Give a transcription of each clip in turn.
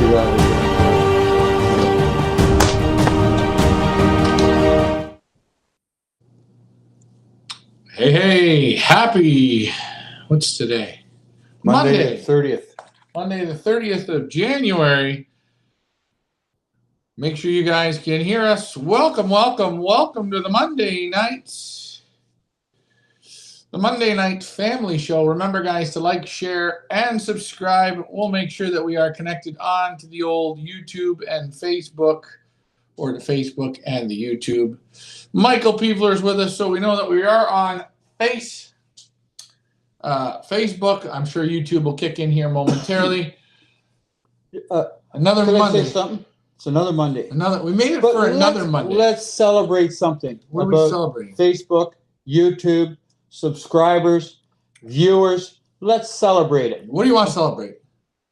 do that. Hey, happy, what's today? Monday the 30th. Monday the 30th of January. Make sure you guys can hear us. Welcome to the Monday nights. The Monday Night Family Show. Remember, guys, to like, share, and subscribe. We'll make sure that we are connected on to the old YouTube and Facebook, or the Facebook and the YouTube. Michael Peevler is with us, so we know that we are on Facebook. I'm sure YouTube will kick in here momentarily. Another Can Monday. I say something? It's another Monday. We made it for another Monday. Let's celebrate something. What are we celebrating? Facebook, YouTube, subscribers, viewers. Let's celebrate it. What do you want to celebrate?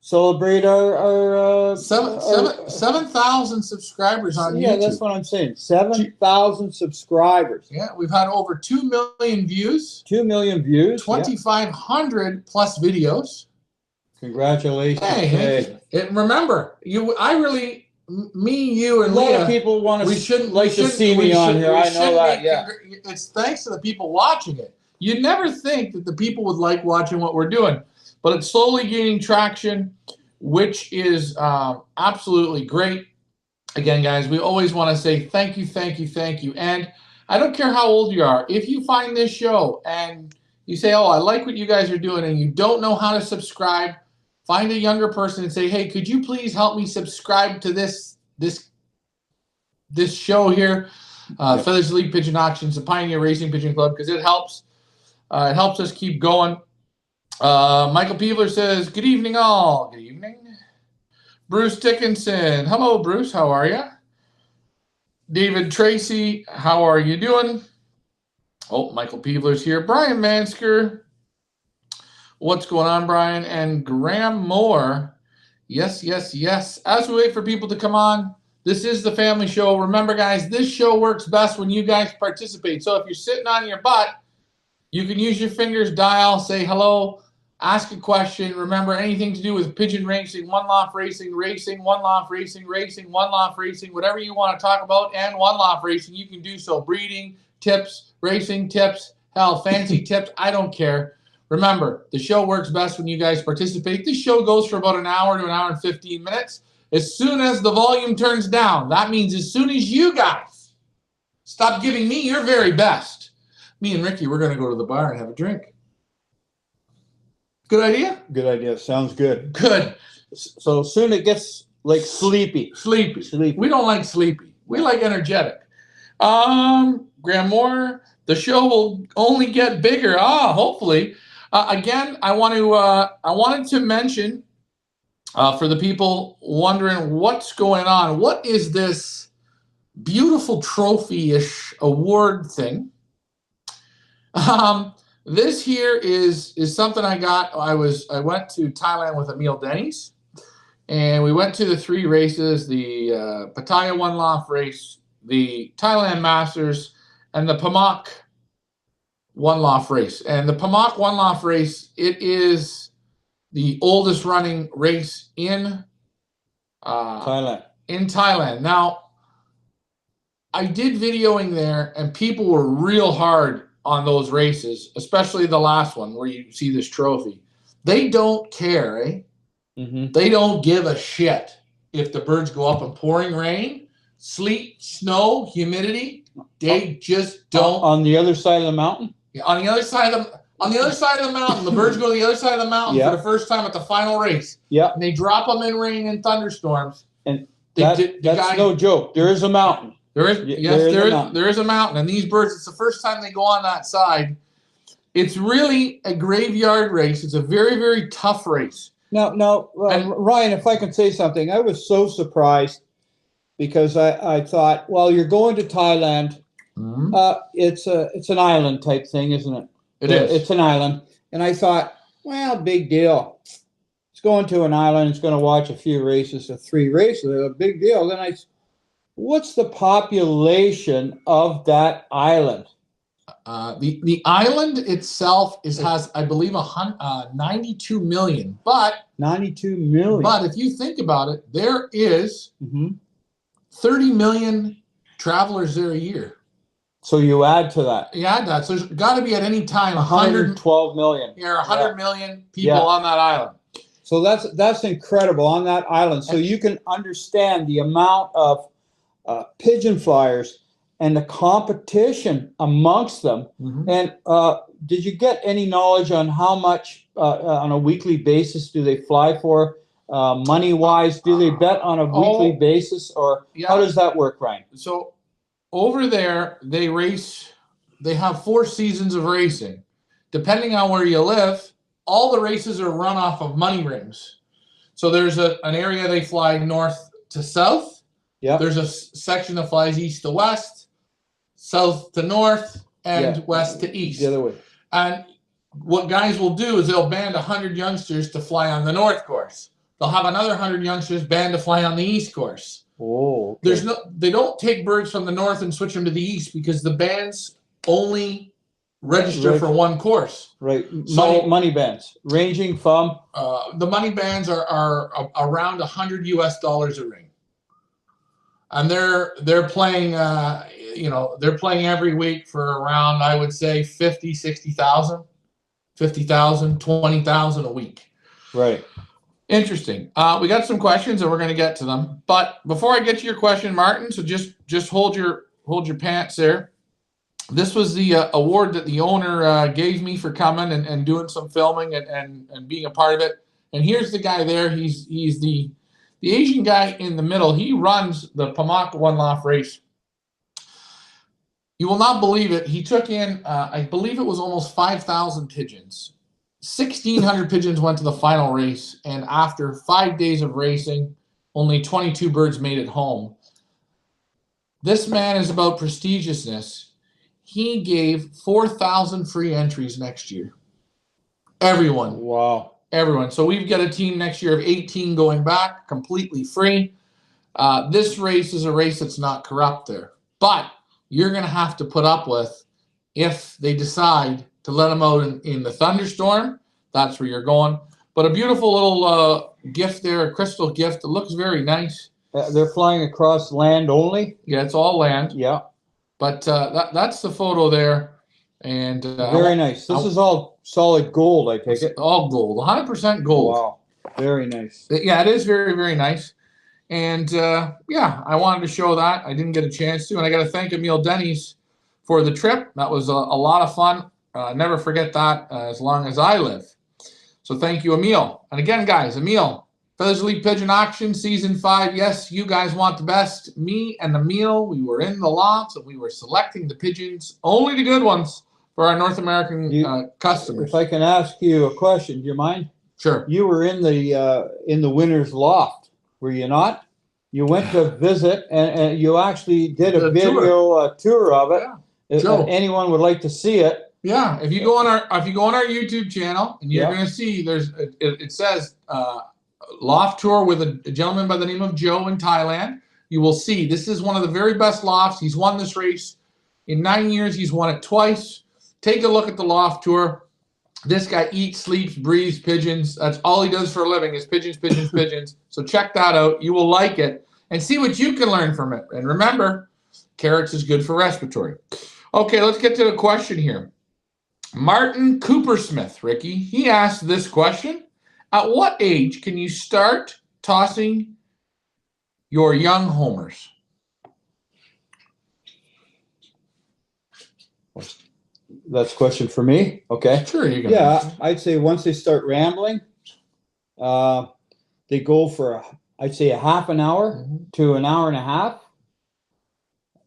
Celebrate our 7,000 subscribers on YouTube. Yeah, that's what I'm saying. 7,000 subscribers. Yeah, we've had over 2 million views. 2 million views. 2,500 plus videos. Congratulations. Hey. And remember, you, and a lot Leah, of people want to see me on here. I know that. Yeah. It's thanks to the people watching it. You'd never think that the people would like watching what we're doing. But it's slowly gaining traction, which is absolutely great. Again, guys, we always want to say thank you. And I don't care how old you are. If you find this show and you say, oh, I like what you guys are doing, and you don't know how to subscribe, find a younger person and say, hey, could you please help me subscribe to this show here, Feathers League Pigeon Auctions, the Pioneer Racing Pigeon Club, because it helps. It helps us keep going. Michael Peevler says, good evening all. Good evening. Bruce Dickinson. Hello, Bruce. How are you? David Tracy. How are you doing? Oh, Michael Peevler's here. Brian Mansker. What's going on, Brian? And Graham Moore. Yes. As we wait for people to come on, this is the family show. Remember, guys, this show works best when you guys participate. So if you're sitting on your butt, you can use your fingers, dial, say hello, ask a question. Remember, anything to do with pigeon racing, one-loft racing, one-loft racing, one-loft racing, whatever you want to talk about, and one-loft racing, you can do so. Breeding, tips, racing tips, hell, fancy tips, I don't care. Remember, the show works best when you guys participate. This show goes for about an hour to an hour and 15 minutes. As soon as the volume turns down, that means as soon as you guys stop giving me your very best, me and Ricky, we're going to go to the bar and have a drink. Good idea? Good idea. Sounds good. Good. So soon it gets like sleepy. Sleepy. We don't like sleepy. We like energetic. Graham Moore, the show will only get bigger. Hopefully. Again, I wanted to mention for the people wondering what's going on. What is this beautiful trophy-ish award thing? This here is something I got. I went to Thailand with Emil Denny's, and we went to the 3 races: the Pattaya One Loft race, the Thailand Masters, and the Pamak One Loft race. And the Pamak One Loft race, it is the oldest running race in Thailand. Now, I did videoing there, and people were real hard on those races, especially the last one where you see this trophy. They don't care, eh? Mm-hmm. They don't give a shit if the birds go up in pouring rain, sleet, snow, humidity. They just don't. On the other side of the mountain? Yeah, on the other side of the mountain, the birds go to the other side of the mountain for the first time at the final race. Yeah. And they drop them in rain and thunderstorms. And that's no joke. There is a mountain. There is a mountain, and these birds, it's the first time they go on that side. It's really a graveyard race. It's a very, very tough race. Now, Ryan, if I can say something, I was so surprised because I thought, well, you're going to Thailand. Mm-hmm. It's an island type thing, isn't it? It is. It's an island, and I thought, well, big deal. It's going to an island. It's going to watch a few races, 3 races, a big deal. Then what's the population of that island? The island itself has, I believe, 92 million. But 92 million. But if you think about it, there is Mhm. 30 million travelers there a year. So you add to that. You add that. So there's got to be at any time 112 million. Yeah, 100 million people on that island. So that's incredible on that island. So you can understand the amount of pigeon flyers and the competition amongst them. Mhm. And did you get any knowledge on how much on a weekly basis do they fly for? Money wise, do they bet on a weekly basis, or how does that work, Ryan? So over there, they race. They have 4 seasons of racing. Depending on where you live, all the races are run off of money rims. So there's an area they fly north to south. Yeah. There's a section that flies east to west, south to north, and west to east. The other way. And what guys will do is they'll band 100 youngsters to fly on the north course. They'll have another 100 youngsters band to fly on the east course. Oh, okay. They don't take birds from the north and switch them to the east because the bands only register for one course. Right. So money bands ranging from the money bands are around $100 a ring, and they're playing they're playing every week for around, I would say, 50, 60,000, 50,000, 20,000 a week. Right. Interesting. We got some questions and we're going to get to them. But before I get to your question, Martin, so just hold your pants there. This was the award that the owner gave me for coming and doing some filming and being a part of it. And here's the guy there. He's the Asian guy in the middle. He runs the Pamaka One Loft race. You will not believe it. He took in, I believe it was almost 5,000 pigeons. 1,600 pigeons went to the final race, and after 5 days of racing, only 22 birds made it home. This man is about prestigiousness. He gave 4,000 free entries next year. Everyone. Wow. Everyone. So we've got a team next year of 18 going back, completely free. This race is a race that's not corrupt there. But you're going to have to put up with, if they decide to let them out in the thunderstorm, that's where you're going. But a beautiful little gift there, a crystal gift. It looks very nice. They're flying across land only? Yeah, it's all land. Yeah. But that's the photo there. And very nice. This is all solid gold, I take it. All gold, 100% gold. Wow. Very nice. Yeah, it is very, very nice. And yeah, I wanted to show that. I didn't get a chance to. And I got to thank Emil Denny's for the trip. That was a lot of fun. Never forget that as long as I live. So thank you, Emil. And again, guys, Emil, Feathers Elite Pigeon Auction Season 5. Yes, you guys want the best. Me and Emil, we were in the lofts and we were selecting the pigeons, only the good ones, for our North American customers. If I can ask you a question, do you mind? Sure. You were in the winner's loft, were you not? You went to visit and you actually did a video tour of it. Yeah. If anyone would like to see it. Yeah, if you go on our YouTube channel, and you're going to see it says loft tour with a gentleman by the name of Joe in Thailand. You will see this is one of the very best lofts. He's won this race in 9 years. He's won it twice. Take a look at the loft tour. This guy eats, sleeps, breathes pigeons. That's all he does for a living is pigeons, pigeons, pigeons. So check that out. You will like it and see what you can learn from it. And remember, carrots is good for respiratory. Okay, let's get to the question here. Martin Coopersmith, Ricky, he asked this question. At what age can you start tossing your young homers? That's a question for me. Okay. Sure, you can. Yeah, I'd say once they start rambling, they go for, I'd say, a half an hour to an hour and a half.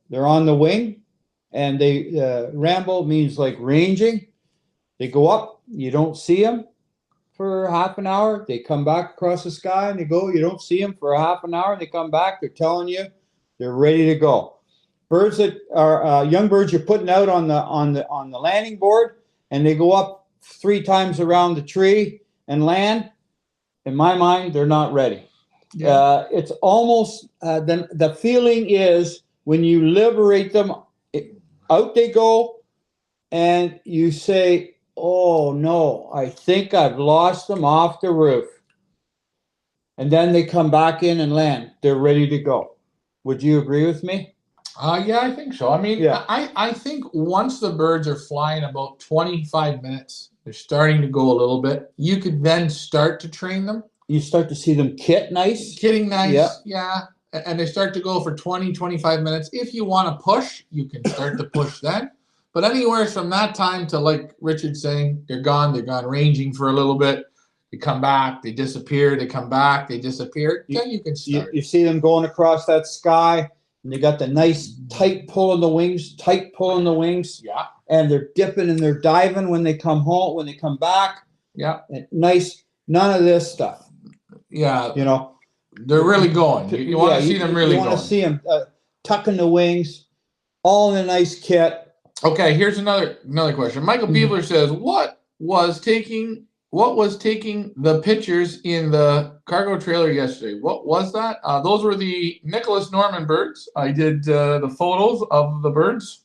They're on the wing, and they ramble means like ranging. They go up, you don't see them for half an hour. They come back across the sky and they go, you don't see them for a half an hour. And they come back, they're telling you they're ready to go. Birds that are young birds you're putting out on the landing board, and they go up 3 times around the tree and land. In my mind, they're not ready. Yeah. It's almost the feeling is when you liberate them, out they go. and you say, oh no, I think I've lost them off the roof. And then they come back in and land. They're ready to go. Would you agree with me? Yeah, I think so. I mean, Yeah. I think once the birds are flying about 25 minutes, they're starting to go a little bit. You could then start to train them. You start to see them kit nice. Kitting nice, Yeah. yeah. And they start to go for 20, 25 minutes. If you want to push, you can start to push then. But anywhere from that time to, like Richard's saying, they're gone ranging for a little bit. They come back, they disappear, they come back, they disappear. Then you can start. You see them going across that sky, and they got the nice tight pull in the wings, Yeah. and they're dipping and they're diving when they come home, when they come back. Yeah. And nice, none of this stuff. Yeah. You know, they're really going. You want to see them really going. going. You want to see them tucking the wings, all in a nice kit. Okay, here's another question. Michael Peebler says, what was taking the pictures in the cargo trailer yesterday? What was that? Those were the Nicholas Norman birds. I did the photos of the birds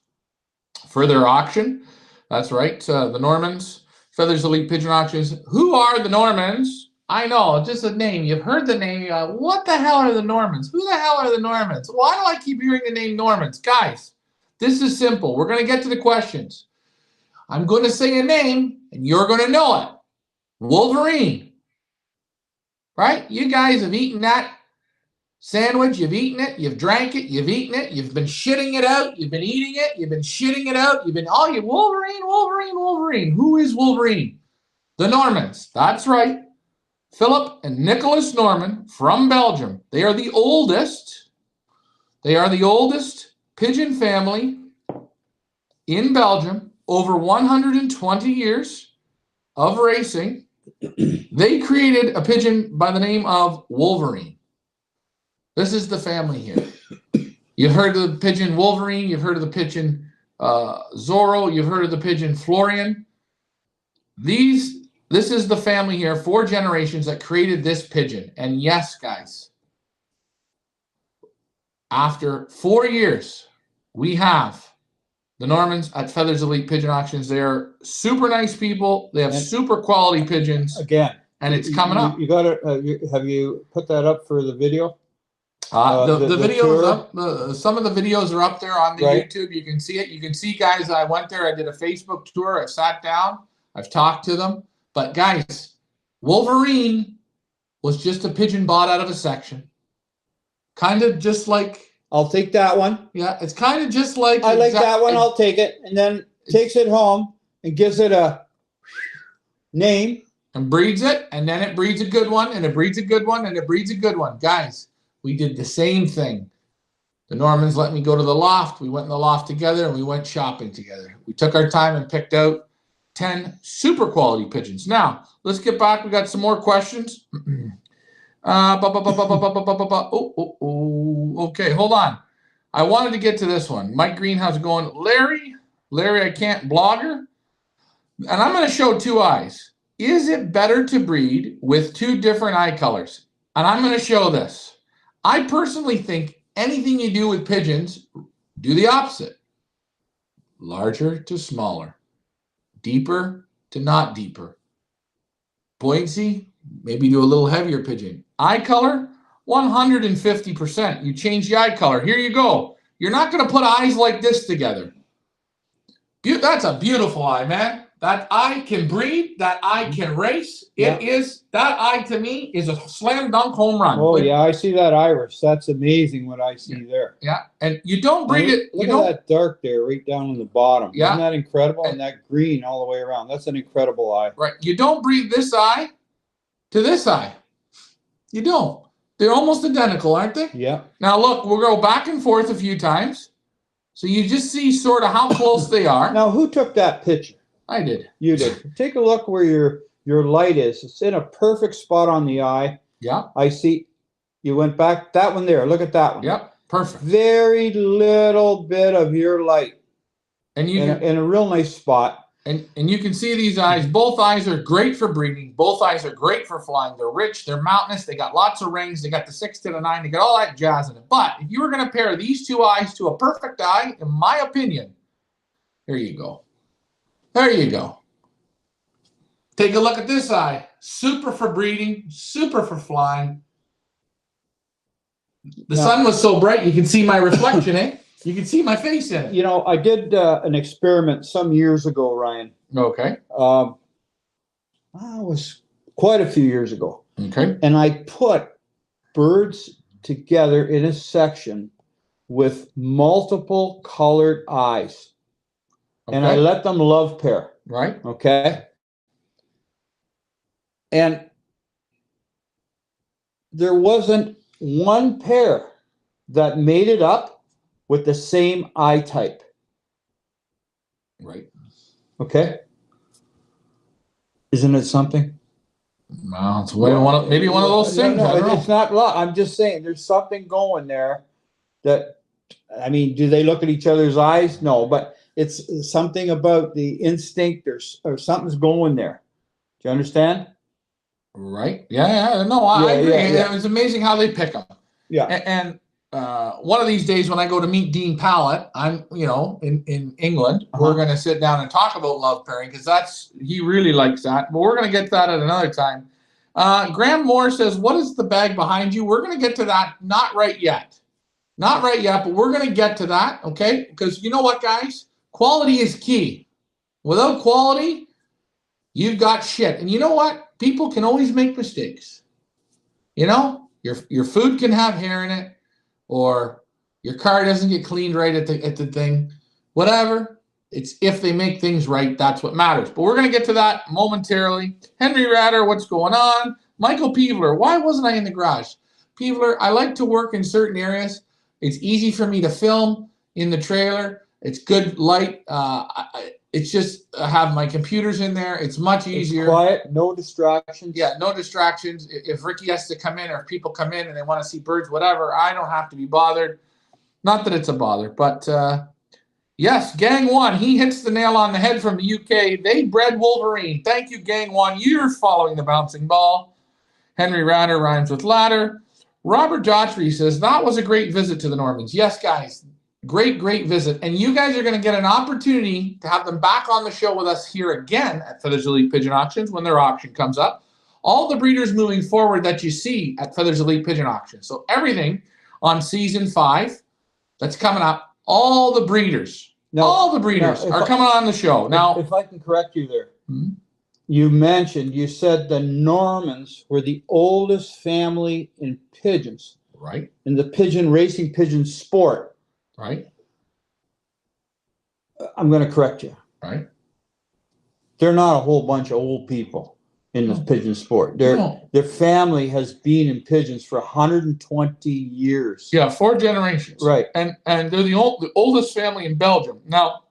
for their auction. That's right, the Normans, Feathers Elite Pigeon Auctions. Who are the Normans? I know, just a name. You've heard the name. What the hell are the Normans? Who the hell are the Normans? Why do I keep hearing the name Normans? Guys, this is simple. We're going to get to the questions. I'm going to say a name, and you're going to know it. Wolverine. Right? You guys have eaten that sandwich. You've eaten it. You've drank it. You've eaten it. You've been shitting it out. You've been eating it. You've been shitting it out. You've been, Wolverine. Who is Wolverine? The Normans. That's right. Philip and Nicholas Norman from Belgium. They are the oldest. Pigeon family in Belgium. Over 120 years of racing. They created a pigeon by the name of Wolverine. This is the family here. You've heard of the pigeon Wolverine. You've heard of the pigeon Zorro. You've heard of the pigeon Florian. This is the family here, 4 generations that created this pigeon. And yes, guys, after 4 years, we have the Normans at Feathers Elite Pigeon Auctions. They're super nice people. They have super quality pigeons. Again. And it's coming up. You got to, have you put that up for the video? The video is up. Some of the videos are up there on the YouTube. You can see it. You can see, guys, I went there. I did a Facebook tour. I sat down. I've talked to them. But, guys, Wolverine was just a pigeon bought out of a section. Kind of just like... I'll take that one. Yeah, it's kind of just like... I like that one. I'll take it. And then takes it home and gives it a name. And breeds it. And then it breeds a good one. And it breeds a good one. And it breeds a good one. Guys, we did the same thing. The Normans let me go to the loft. We went in the loft together and we went shopping together. We took our time and picked out 10 super quality pigeons. Now, let's get back. We got some more questions. Okay, hold on. I wanted to get to this one. Mike Green, how's it going? Larry, I can't blogger. And I'm going to show 2 eyes. Is it better to breed with 2 different eye colors? And I'm going to show this. I personally think anything you do with pigeons, do the opposite. Larger to smaller. Deeper to not deeper. Buoyancy, maybe do a little heavier pigeon. Eye color, 150%. You change the eye color. Here you go. You're not going to put eyes like this together. That's a beautiful eye, man. That eye can breed. That eye can race. That eye to me is a slam dunk home run. Oh, yeah, I see that iris. That's amazing what I see there. Yeah, and you don't breed it. Look at that dark there right down on the bottom. Yeah. Isn't that incredible? And that green all the way around. That's an incredible eye. Right. You don't breed this eye to this eye. You don't. They're almost identical, aren't they? Yeah. Now, look, we'll go back and forth a few times. So you just see sort of how close they are. Now, who took that picture? I did. You did. Take a look where your light is. It's in a perfect spot on the eye. Yeah. I see. You went back. That one there. Look at that one. Yep. Perfect. Very little bit of your light. And you in a real nice spot. And you can see these eyes. Both eyes are great for breeding. Both eyes are great for flying. They're rich. They're mountainous. They got lots of rings. They got the 6 to the 9. They got all that jazz in it. But if you were going to pair these 2 eyes to a perfect eye, in my opinion, here you go. There you go. Take a look at this eye. Super for breeding, super for flying. The sun was so bright, you can see my reflection, eh? You can see my face in it. You know, I did an experiment some years ago, Ryan. Okay. It was quite a few years ago. Okay. And I put birds together in a section with multiple colored eyes. And I let them love pair. Right. Okay. And there wasn't one pair that made it up with the same eye type. Right. Okay. Isn't it something? Well, it's maybe one of those things. No, it's not luck. I'm just saying there's something going there that, I mean, do they look at each other's eyes? No, but it's something about the instinct or something's going there. Do you understand? Right. Yeah. No, I agree. Yeah. It was amazing how they pick them. Yeah. And one of these days when I go to meet Dean Pallett, I'm, in England, we're going to sit down and talk about love pairing because he really likes that. But we're going to get to that at another time. Graham Moore says, what is the bag behind you? We're going to get to that. Not right yet. Not right yet, but we're going to get to that. Okay. Because you know what, guys? Quality is key. Without quality, you've got shit. And you know what? People can always make mistakes. Your food can have hair in it, or your car doesn't get cleaned right at the thing. Whatever. It's if they make things right, that's what matters. But we're going to get to that momentarily. Henry Ratter, what's going on? Michael Peevler, why wasn't I in the garage? Peevler, I like to work in certain areas. It's easy for me to film in the trailer. It's good light. It's just I have my computers in there. It's much easier. It's quiet, no distractions. Yeah, no distractions. If Ricky has to come in or if people come in and they want to see birds, whatever, I don't have to be bothered. Not that it's a bother, but yes, Gang One, he hits the nail on the head from the UK. They bred Wolverine. Thank you, Gang One. You're following the bouncing ball. Henry Ratter rhymes with ladder. Robert Daughtry says, that was a great visit to the Normans. Yes, guys. Great visit. And you guys are going to get an opportunity to have them back on the show with us here again at Feathers Elite Pigeon Auctions when their auction comes up. All the breeders moving forward that you see at Feathers Elite Pigeon Auction. So everything on season 5 that's coming up, all the breeders are coming on the show. Now, if I can correct you there, you said the Normans were the oldest family in pigeons. Right. In the racing pigeon sport. Right. I'm going to correct you. Right. They're not a whole bunch of old people in the pigeon sport. Their family has been in pigeons for 120 years. Yeah, 4 generations. Right. And they're the oldest family in Belgium. Now,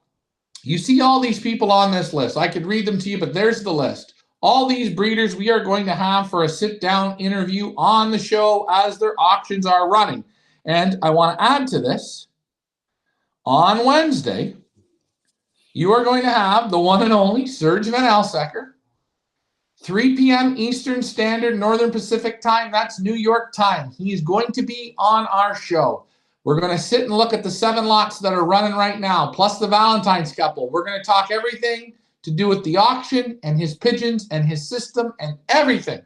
you see all these people on this list. I could read them to you, but there's the list. All these breeders we are going to have for a sit-down interview on the show as their auctions are running. And I want to add to this. On Wednesday, you are going to have the one and only Serge Van Alsecker, 3 p.m. Eastern Standard Northern Pacific Time. That's New York time. He is going to be on our show. We're going to sit and look at the 7 lots that are running right now, plus the Valentine's couple. We're going to talk everything to do with the auction and his pigeons and his system and everything.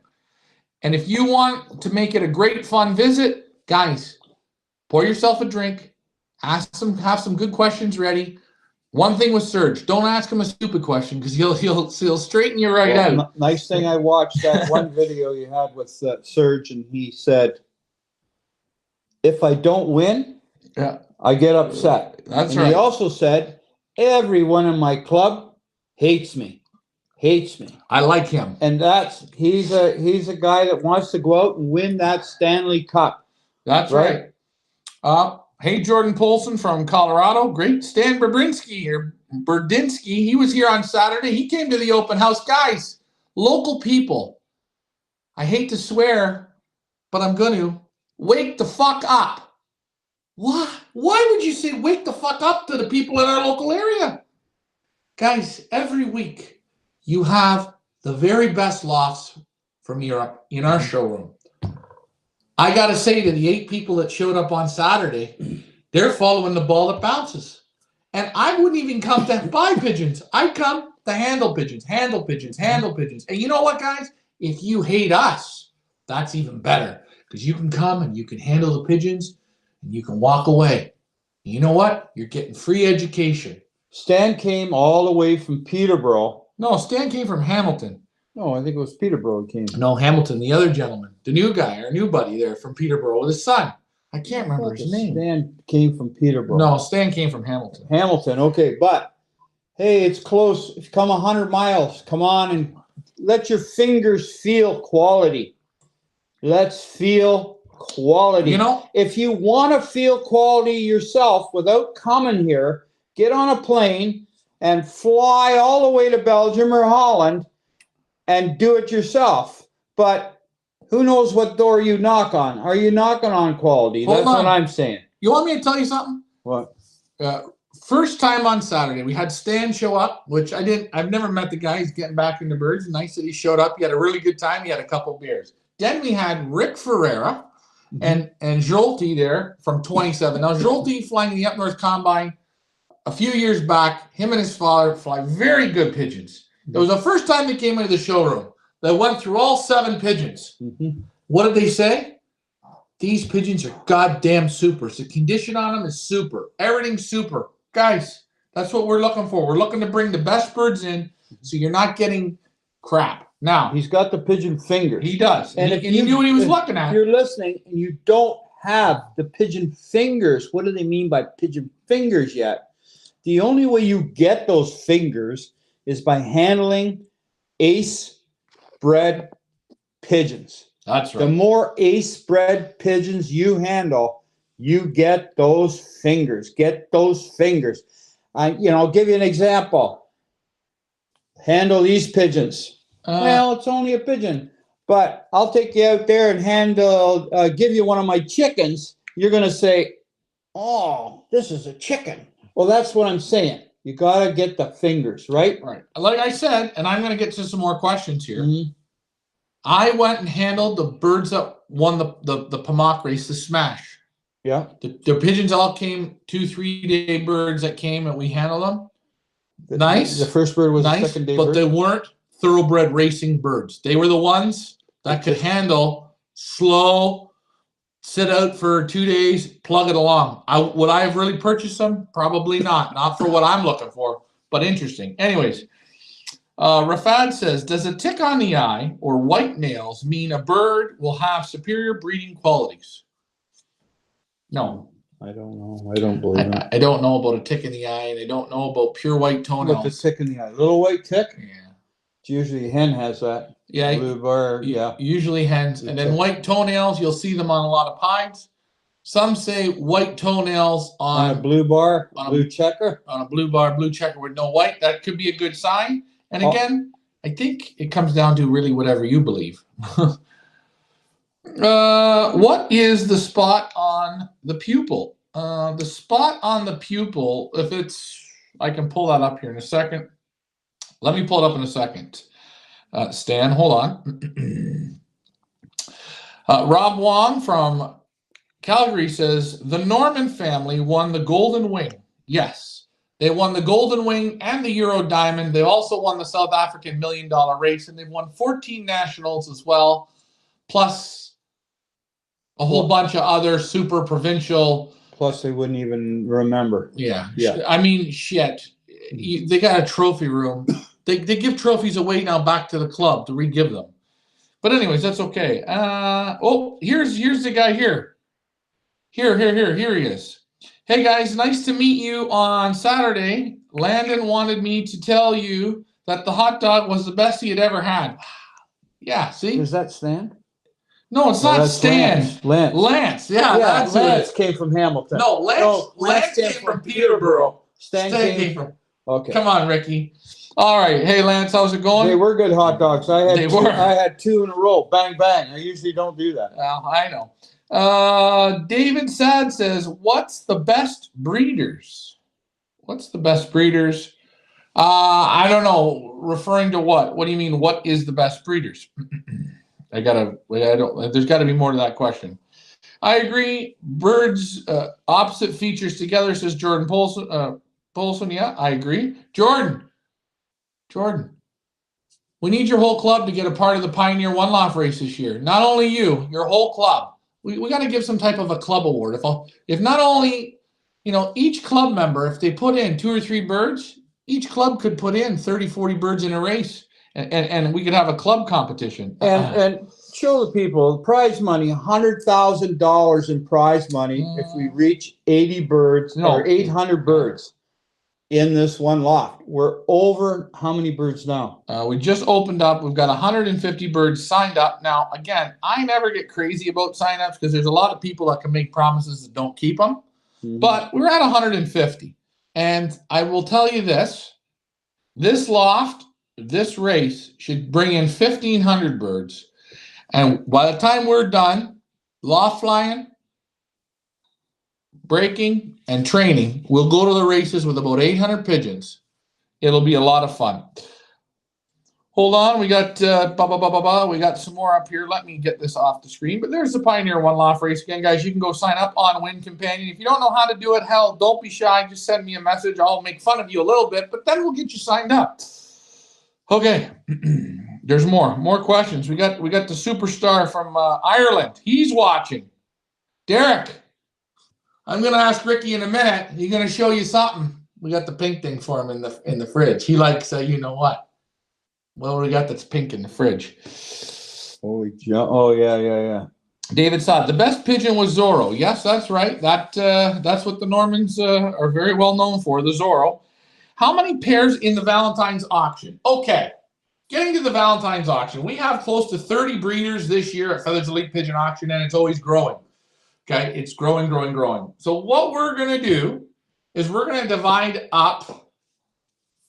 And if you want to make it a great, fun visit, guys, pour yourself a drink. Have some good questions ready. One thing with Serge, don't ask him a stupid question because he'll straighten you right out. Nice thing I watched that one video you had with Serge, and he said, if I don't win, I get upset. That's and right. He also said, everyone in my club hates me. I like him. And he's a guy that wants to go out and win that Stanley Cup. That's right. Hey, Jordan Polson from Colorado. Great. Stan Berdinsky. He was here on Saturday. He came to the open house. Guys, local people, I hate to swear, but I'm going to wake the fuck up. What? Why would you say wake the fuck up to the people in our local area? Guys, every week you have the very best lofts from Europe in our showroom. I got to say to the 8 people that showed up on Saturday, they're following the ball that bounces. And I wouldn't even come to buy pigeons. I'd come the handle pigeons, handle pigeons, handle pigeons. And you know what, guys? If you hate us, that's even better because you can come and you can handle the pigeons and you can walk away. And you know what? You're getting free education. Stan came all the way from Peterborough. No, Stan came from Hamilton. No, I think it was Peterborough he came. No, Hamilton, the other gentleman, the new guy, our new buddy there from Peterborough with his son. I can't remember his name. Stan came from Peterborough. No, Stan came from Hamilton. Hamilton, okay, but hey, it's close. If you come 100 miles, come on and let your fingers feel quality. Let's feel quality. You know, if you want to feel quality yourself without coming here, get on a plane and fly all the way to Belgium or Holland and do it yourself. But who knows what door you knock on? Are you knocking on quality? Hold That's on. what I'm saying. You want me to tell you something? What? First time on Saturday, we had Stan show up, which I've never met the guy. He's getting back into birds. Nice that he showed up. He had a really good time. He had a couple beers. Then we had Rick Ferreira and Jolte there from 27. Now, Jolte flying the Up North Combine a few years back. Him and his father fly very good pigeons. It was the first time they came into the showroom. They went through all 7 pigeons. What did they say? These pigeons are goddamn supers. The condition on them is super. Everything's super. Guys, that's what we're looking for. We're looking to bring the best birds in so you're not getting crap. Now, He's got the pigeon fingers. he does. And And if he you- knew what he was if looking If at. you're listening and you don't have the pigeon fingers, what do they mean by pigeon fingers yet? The only way you get those fingers is by handling ace bred pigeons. That's The more ace bred pigeons you handle, you get those fingers. Get those fingers. I'll give you an example. Handle these pigeons. Well, it's only a pigeon, but I'll take you out there and give you one of my chickens. You're going to say, oh, this is a chicken. Well, that's what I'm saying. You got to get the fingers, right? Right. Like I said, and I'm going to get to some more questions here. Mhm. I went and handled the birds that won the Pamac race, the Smash. Yeah. The pigeons all came 2-3 day birds that came and we handled them. Nice. The first bird was the Nice, second day but bird. they weren't thoroughbred racing birds. They were the ones that could handle slow, sit out for 2 days, plug it along. Would I have really purchased them? Probably not. Not for what I'm looking for, but interesting. Anyways, Rafad says, does a tick on the eye or white nails mean a bird will have superior breeding qualities? No. I don't know. I don't believe it. I don't know about a tick in the eye, and I don't know about pure white toenails. What's the tick in the eye? Little white tick? Yeah. It's usually a hen has that. Yeah. Blue bar, yeah. Usually hens. And then white toenails, you'll see them on a lot of pieds. Some say white toenails On a on blue bar, on a- blue checker. a blue bar, blue checker with no white. That could be a good sign. And Oh. again, I think it comes down to really whatever you believe. What is the spot on the pupil? The spot on the pupil, if it's, I can pull that up here in a second. Let me pull it up in a second. Stan, hold on. Rob Wong from Calgary says, the Norman family won the Golden Wing. Yes, they won the Golden Wing and the Euro Diamond. They also won the South African $1 million race, and they've won 14 nationals as well, plus a whole bunch of other super provincial. Plus, they wouldn't even remember. Yeah. Yeah. I mean, shit. They got a trophy room. They give trophies away now back to the club to re-give them. But anyways, that's okay. Here's the guy here. Here he is. Hey guys, nice to meet you on Saturday. Landon wanted me to tell you that the hot dog was the best he had ever had. Yeah, see? Is that Stan? No, it's No, not that's Stan. Lance. Lance. Yeah, that's who it Lance is. came from Hamilton. No, Lance came from Peterborough. Stan Stan came came from. Okay. Come on, Ricky. All right. Hey, Lance, how's it going? They were good hot dogs. They were. I had 2 in a row. Bang, bang. I usually don't do that. Well, I know. David Sad says, what's the best breeders? What's the best breeders? I don't know. Referring to what? What do you mean, what is the best breeders? There's got to be more to that question. I agree. Birds, opposite features together, says Jordan Polson. Yeah, I agree. Jordan, Jordan, we need your whole club to get a part of the Pioneer One Loft race this year. Not only you, your whole club. We got to give some type of a club award. If not only, each club member, if they put in 2 or 3 birds, each club could put in 30, 40 birds in a race, and we could have a club competition. And show the people prize money, $100,000 in prize money if we reach 80 birds or 800 birds in this one loft. We're over how many birds now? We just opened up. We've got 150 birds signed up. Now, again, I never get crazy about signups because there's a lot of people that can make promises that don't keep them. Mm-hmm. But we're at 150. And I will tell you this loft, this race should bring in 1,500 birds. And by the time we're done, loft flying, breaking, and training, we'll go to the races with about 800 pigeons. It'll be a lot of fun. Hold on, we got we got some more up here. Let me get this off the screen. But there's the Pioneer One Loft race again, guys. You can go sign up on Win Companion. If you don't know how to do it, hell, don't be shy. Just send me a message. I'll make fun of you a little bit, but then we'll get you signed up. Okay, there's more questions. We got the superstar from Ireland. He's watching. Derek, I'm gonna ask Ricky in a minute. He's gonna show you something. We got the pink thing for him in the fridge. He likes you know what? Well, we got that's pink in the fridge. Oh yeah. David Sod, the best pigeon was Zorro. Yes, that's right. That's what the Normans are very well known for, the Zorro. How many pairs in the Valentine's auction? Okay, getting to the Valentine's auction, we have close to 30 breeders this year at Feathers Elite Pigeon Auction, and it's always growing. Okay, it's growing. So what we're going to do is we're going to divide up.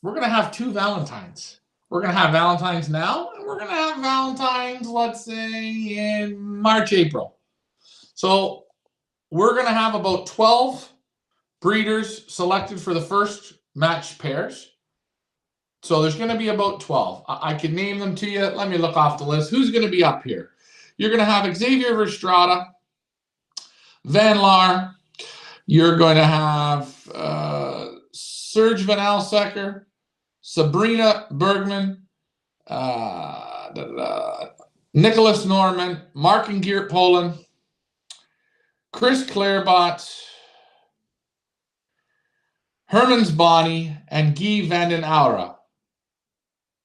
We're going to have 2 Valentines. We're going to have Valentines now, and we're going to have Valentines, let's say, in March, April. So we're going to have about 12 breeders selected for the first match pairs. So there's going to be about 12. I can name them to you. Let me look off the list. Who's going to be up here? You're going to have Xavier Verstrada, Van Laar. You're going to have Serge Van Alsecker, Sabrina Bergman, Nicholas Norman, Mark and Geert Poland, Chris Clarebot, Hermans Bonnie, and Guy Vanden Aura.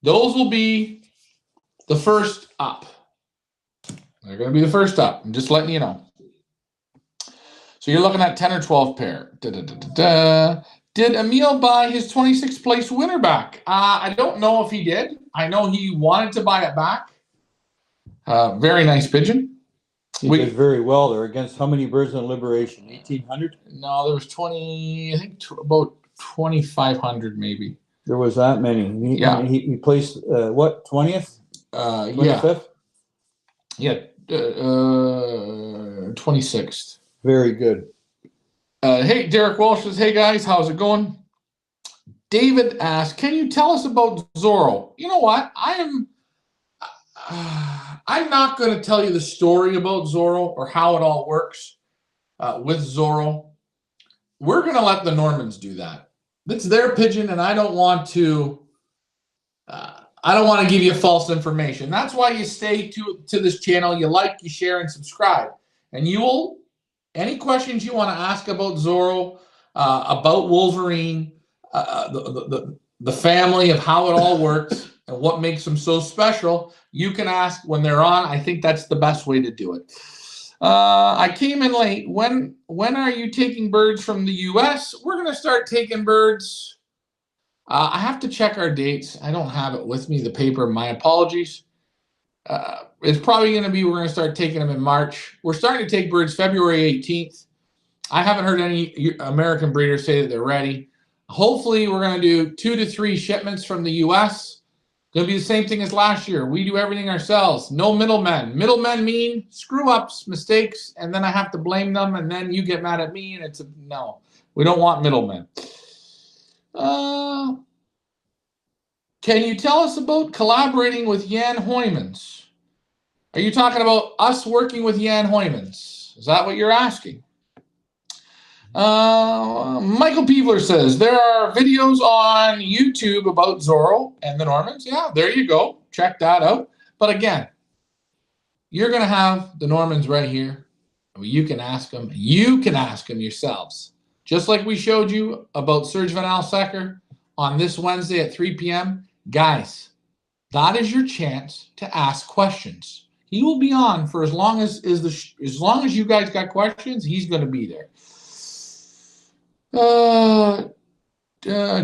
Those will be the first up. They're going to be the first up. I'm just letting you know. So you're looking at 10 or 12 pair. Did Emil buy his 26th place winner back? I don't know if he did. I know he wanted to buy it back. Very nice pigeon. He did very well there. Against how many birds in Liberation? 1,800? No, there was 20, I think about 2,500 maybe. There was that many. He placed, what, 20th? 25th? Yeah, 26th. Very good. Hey, Derek Walsh says, hey guys, how's it going? David asks, can you tell us about Zorro? You know what? I'm not going to tell you the story about Zorro or how it all works with Zorro. We're going to let the Normans do that. It's their pigeon, and I don't want to give you false information. That's why you stay to this channel. You like, you share, and subscribe. And you will, any questions you want to ask about Zorro, about Wolverine, the family of how it all works and what makes them so special, you can ask when they're on. I think that's the best way to do it. I came in late. When are you taking birds from the U.S.? We're going to start taking birds. I have to check our dates. I don't have it with me, the paper. My apologies. It's probably going to be, we're going to start taking them in March. We're starting to take birds February 18th. I haven't heard any American breeders say that they're ready. Hopefully, we're going to do 2 to 3 shipments from the U.S. Going to be the same thing as last year. We do everything ourselves. No middlemen. Middlemen mean screw-ups, mistakes, and then I have to blame them, and then you get mad at me, and it's no. We don't want middlemen. Can you tell us about collaborating with Jan Hoymans? Are you talking about us working with Jan Hoymans? Is that what you're asking? Michael Peevler says, there are videos on YouTube about Zorro and the Normans. Yeah, there you go. Check that out. But again, you're going to have the Normans right here. You can ask them. You can ask them yourselves. Just like we showed you about Serge Van Alsecker on this Wednesday at 3 p.m. Guys, that is your chance to ask questions. He will be on for as long as you guys got questions. He's going to be there.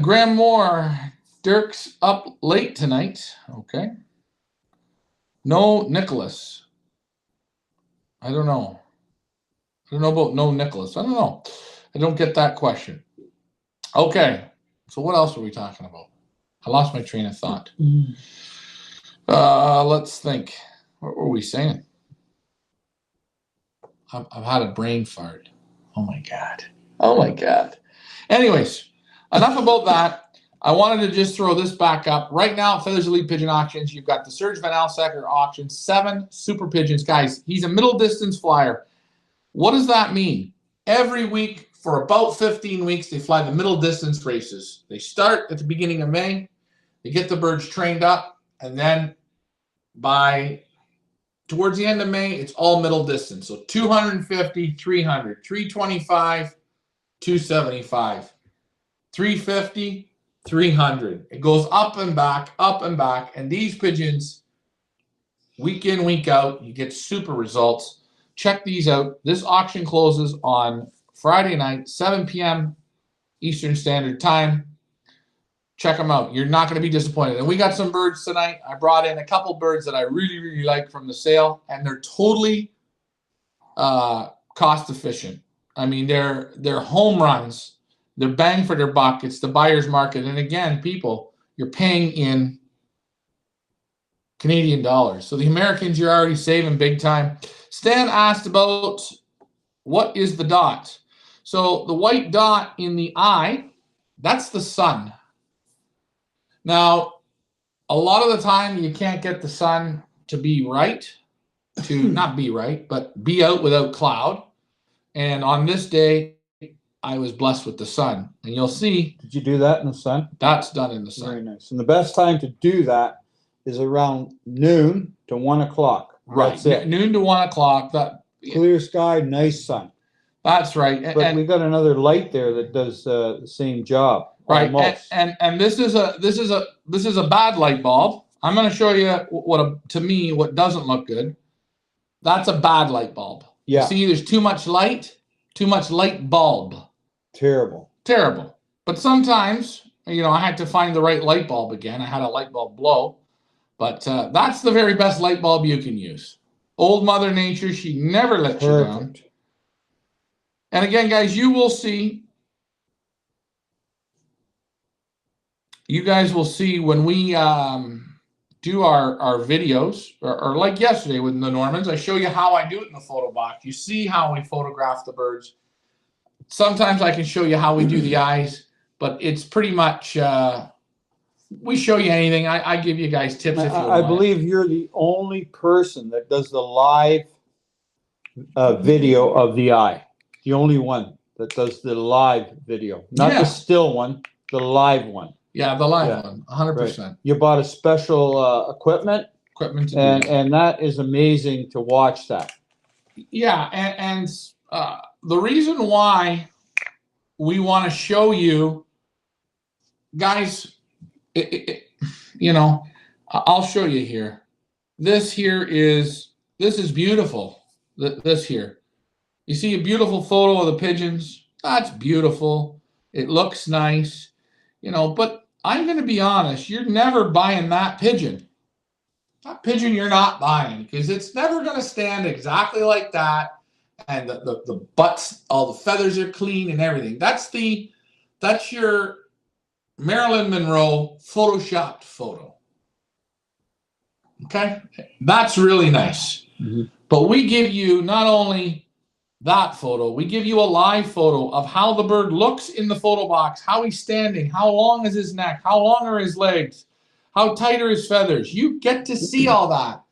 Graham Moore, Dirk's up late tonight. Okay. No Nicholas. I don't know. I don't know about no Nicholas. I don't know. I don't get that question. Okay. So what else are we talking about? I lost my train of thought. Let's think. What were we saying? I've had a brain fart. Oh my God. Oh my God. Anyways, enough about that. I wanted to just throw this back up. Right now at Feathers Elite Pigeon Auctions, you've got the Serge Van Alsecker auction, 7 super pigeons. Guys, he's a middle distance flyer. What does that mean? Every week for about 15 weeks, they fly the middle distance races. They start at the beginning of May. They get the birds trained up, and then by towards the end of May, it's all middle distance. So 250, 300, 325, 275, 350, 300. It goes up and back, and these pigeons, week in, week out, you get super results. Check these out. This auction closes on Friday night, 7 p.m. Eastern Standard Time. Check them out. You're not going to be disappointed. And we got some birds tonight. I brought in a couple birds that I really, really like from the sale, and they're totally cost efficient. I mean, they're home runs. They're bang for their buck. It's the buyer's market. And again, people, you're paying in Canadian dollars. So the Americans, you're already saving big time. Stan asked about what is the dot. So the white dot in the eye, that's the sun. Now, a lot of the time you can't get the sun to be right, to not be right, but be out without cloud. And on this day, I was blessed with the sun. And you'll see. Did you do that in the sun? That's done in the sun. Very nice. And the best time to do that is around noon to 1 o'clock. Right. That's it. Noon to 1 o'clock. Clear sky, nice sun. That's right. But we got another light there that does the same job. Right. Almost. And this is a bad light bulb. I'm going to show you to me what doesn't look good. That's a bad light bulb. Yeah. See, there's too much light bulb. Terrible. But sometimes, I had to find the right light bulb again. I had a light bulb blow. But that's the very best light bulb you can use. Old Mother Nature, she never lets you down. And again, guys, you will see. You guys will see when we do our videos, or like yesterday with the Normans, I show you how I do it in the photo box. You see how we photograph the birds. Sometimes I can show you how we do the eyes, but it's pretty much, we show you anything. I give you guys tips if you want. I believe you're the only person that does the live video of the eye. The only one that does the live video. Not the still one, the live one. Yeah, the live one, 100%. Right. You bought a special equipment and that is amazing to watch that. Yeah, and the reason why we want to show you, guys, I'll show you here. This is beautiful. This here. You see a beautiful photo of the pigeons. That's beautiful. It looks nice, but I'm going to be honest. You're never buying that pigeon. That pigeon you're not buying because it's never going to stand exactly like that. And the butts, all the feathers are clean and everything. That's your Marilyn Monroe photoshopped photo. Okay? That's really nice. Mm-hmm. But we give you not only that photo, we give you a live photo of how the bird looks in the photo box, how he's standing, how long is his neck, how long are his legs, how tight are his feathers. You get to see all that.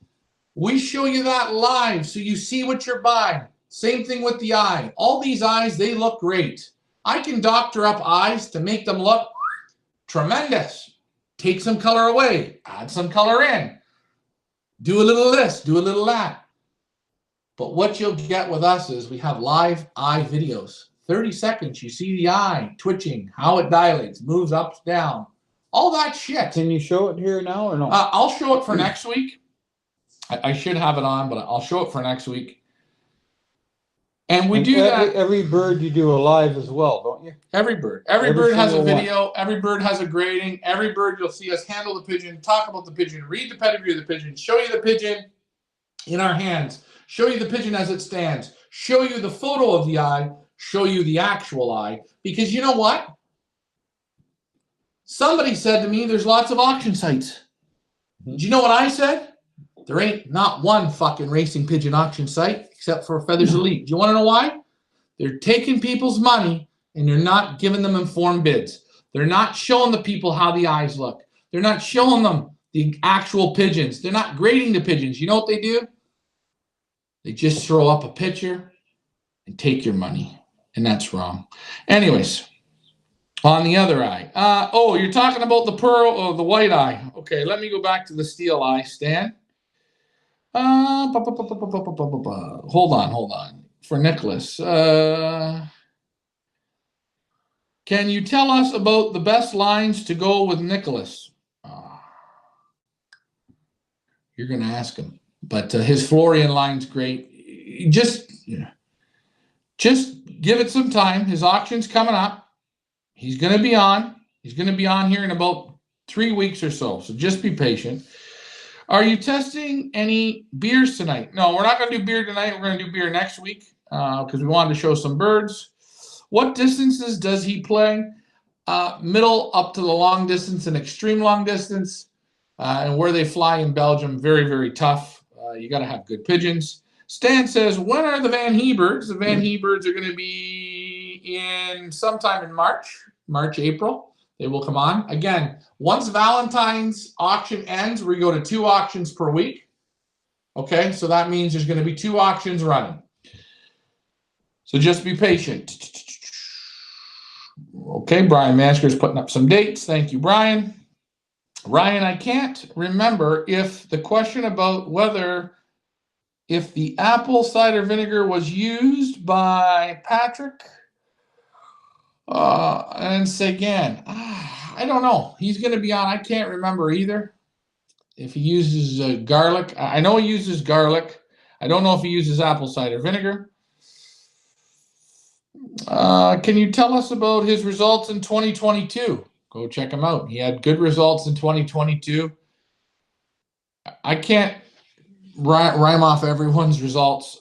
We show you that live so you see what you're buying. Same thing with the eye. All these eyes, they look great. I can doctor up eyes to make them look tremendous. Take some color away, add some color in. Do a little of this, do a little of that. But what you'll get with us is we have live eye videos. 30 seconds, you see the eye twitching, how it dilates, moves up, down, all that shit. Can you show it here now or no? I'll show it for next week. I should have it on, but I'll show it for next week. And we do that. Every bird you do a live as well, don't you? Every bird. Every bird has a single video. Every bird has a grading. Every bird you'll see us handle the pigeon, talk about the pigeon, read the pedigree of the pigeon, show you the pigeon in our hands, show you the pigeon as it stands, show you the photo of the eye, show you the actual eye. Because you know what? Somebody said to me, there's lots of auction sites. Do you know what I said? There ain't not one fucking racing pigeon auction site except for Feathers Elite. Do you want to know why? They're taking people's money and they're not giving them informed bids. They're not showing the people how the eyes look. They're not showing them the actual pigeons. They're not grading the pigeons. You know what they do? They just throw up a picture and take your money. And that's wrong. Anyways, on the other eye. Oh, you're talking about the pearl or the white eye. Okay, let me go back to the steel eye, Stan. Hold on. For Nicholas. Can you tell us about the best lines to go with Nicholas? You're going to ask him. But his Florian line's great. Just give it some time. His auction's coming up. He's going to be on. He's going to be on here in about 3 weeks or so. So just be patient. Are you testing any beers tonight? No, we're not going to do beer tonight. We're going to do beer next week because we wanted to show some birds. What distances does he play? Middle up to the long distance and extreme long distance. And where they fly in Belgium, very, very tough. You got to have good pigeons. Stan says, when are the Van Heberts? The Van Heberts are going to be in sometime in March, April. They will come on. Again, once Valentine's auction ends, we go to 2 auctions per week. Okay, so that means there's going to be 2 auctions running. So just be patient. Okay, Brian Mansker is putting up some dates. Thank you, Brian. Ryan, I can't remember if the question about if the apple cider vinegar was used by Patrick and Sagan. I don't know. He's going to be on. I can't remember either. If he uses garlic. I know he uses garlic. I don't know if he uses apple cider vinegar. Can you tell us about his results in 2022? Go check him out. He had good results in 2022. I can't rhyme off everyone's results.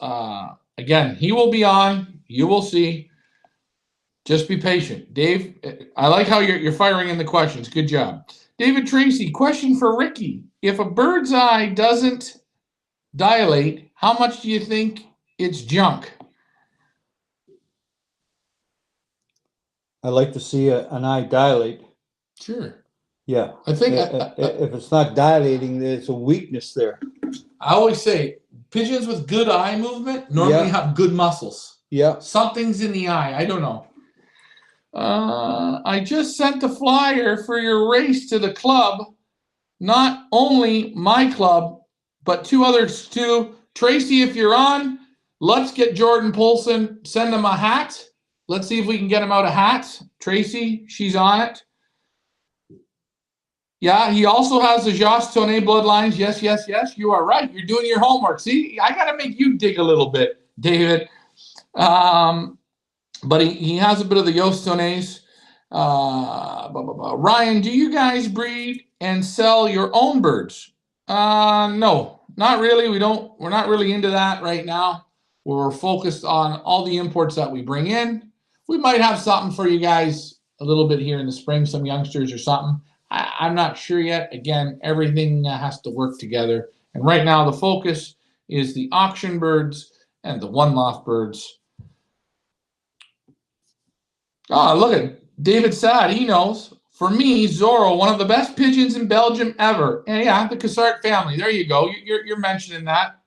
Again, he will be on. You will see. Just be patient. Dave, I like how you're firing in the questions. Good job. David Tracy, question for Ricky. If a bird's eye doesn't dilate, how much do you think it's junk? I like to see an eye dilate. Sure. Yeah. I think if it's not dilating, there's a weakness there. I always say pigeons with good eye movement normally have good muscles. Yeah. Something's in the eye. I don't know. I just sent the flyer for your race to the club. Not only my club, but 2 others too. Tracy, if you're on, let's get Jordan Polson. Send him a hat. Let's see if we can get him out a hat. Tracy, she's on it. Yeah, he also has the Josh Tonnet bloodlines. Yes, yes, yes. You are right. You're doing your homework. See, I got to make you dig a little bit, David. But he has a bit of the Yost Tonnets. Ryan, do you guys breed and sell your own birds? No, not really. We're not really into that right now. We're focused on all the imports that we bring in. We might have something for you guys a little bit here in the spring, some youngsters or something. I'm not sure yet. Again, everything has to work together. And right now the focus is the auction birds and the one-loft birds. Look at David Sad. He knows. For me, Zorro, one of the best pigeons in Belgium ever. And yeah, the Cassart family. There you go. You're mentioning that.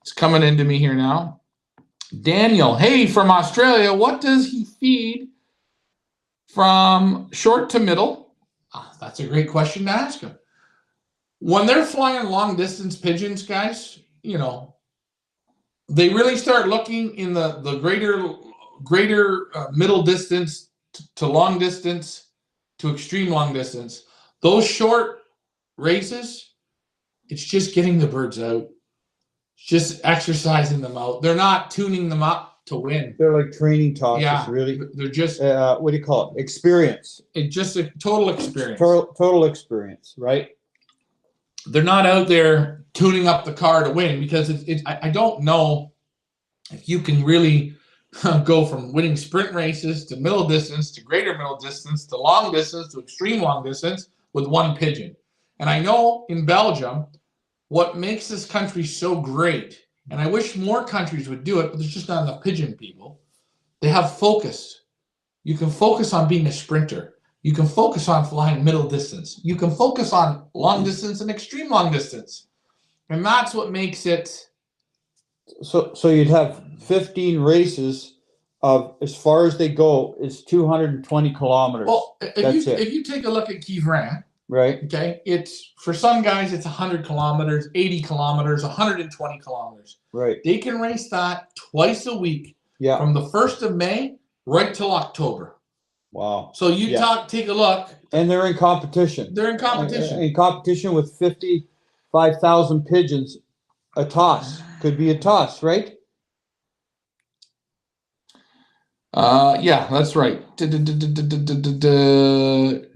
It's coming into me here now. Daniel, hey, from Australia, what does he feed from short to middle? That's a great question to ask him. When they're flying long distance pigeons, guys, you know, they really start looking in the greater middle distance to long distance to extreme long distance. Those short races, it's just getting the birds out. It's just exercising them out. They're not tuning them up to win. They're like training tosses, Yeah, really. they're just What do you call it? Experience. it's just a total experience. Total experience, right? They're not out there tuning up the car to win, because I don't know if you can really go from winning sprint races to middle distance to greater middle distance to long distance to extreme long distance with one pigeon. And I know in Belgium, what makes this country so great, and I wish more countries would do it, but there's just not enough pigeon people. They have focus. You can focus on being a sprinter. You can focus on flying middle distance. You can focus on long distance and extreme long distance. And that's what makes it. So you'd have 15 races of, as far as they go, is 220 kilometers. Well, That's it. if you take a look at Quievrain, Right. okay, it's for some guys it's 100 kilometers, 80 kilometers, 120 kilometers. Right. They can race that twice a week. Yeah. From the 1st of May right till October. Wow. So you take a look. And they're in competition. They're in competition. In competition with 55,000 pigeons. A toss. Could be a toss, right? Yeah, that's right.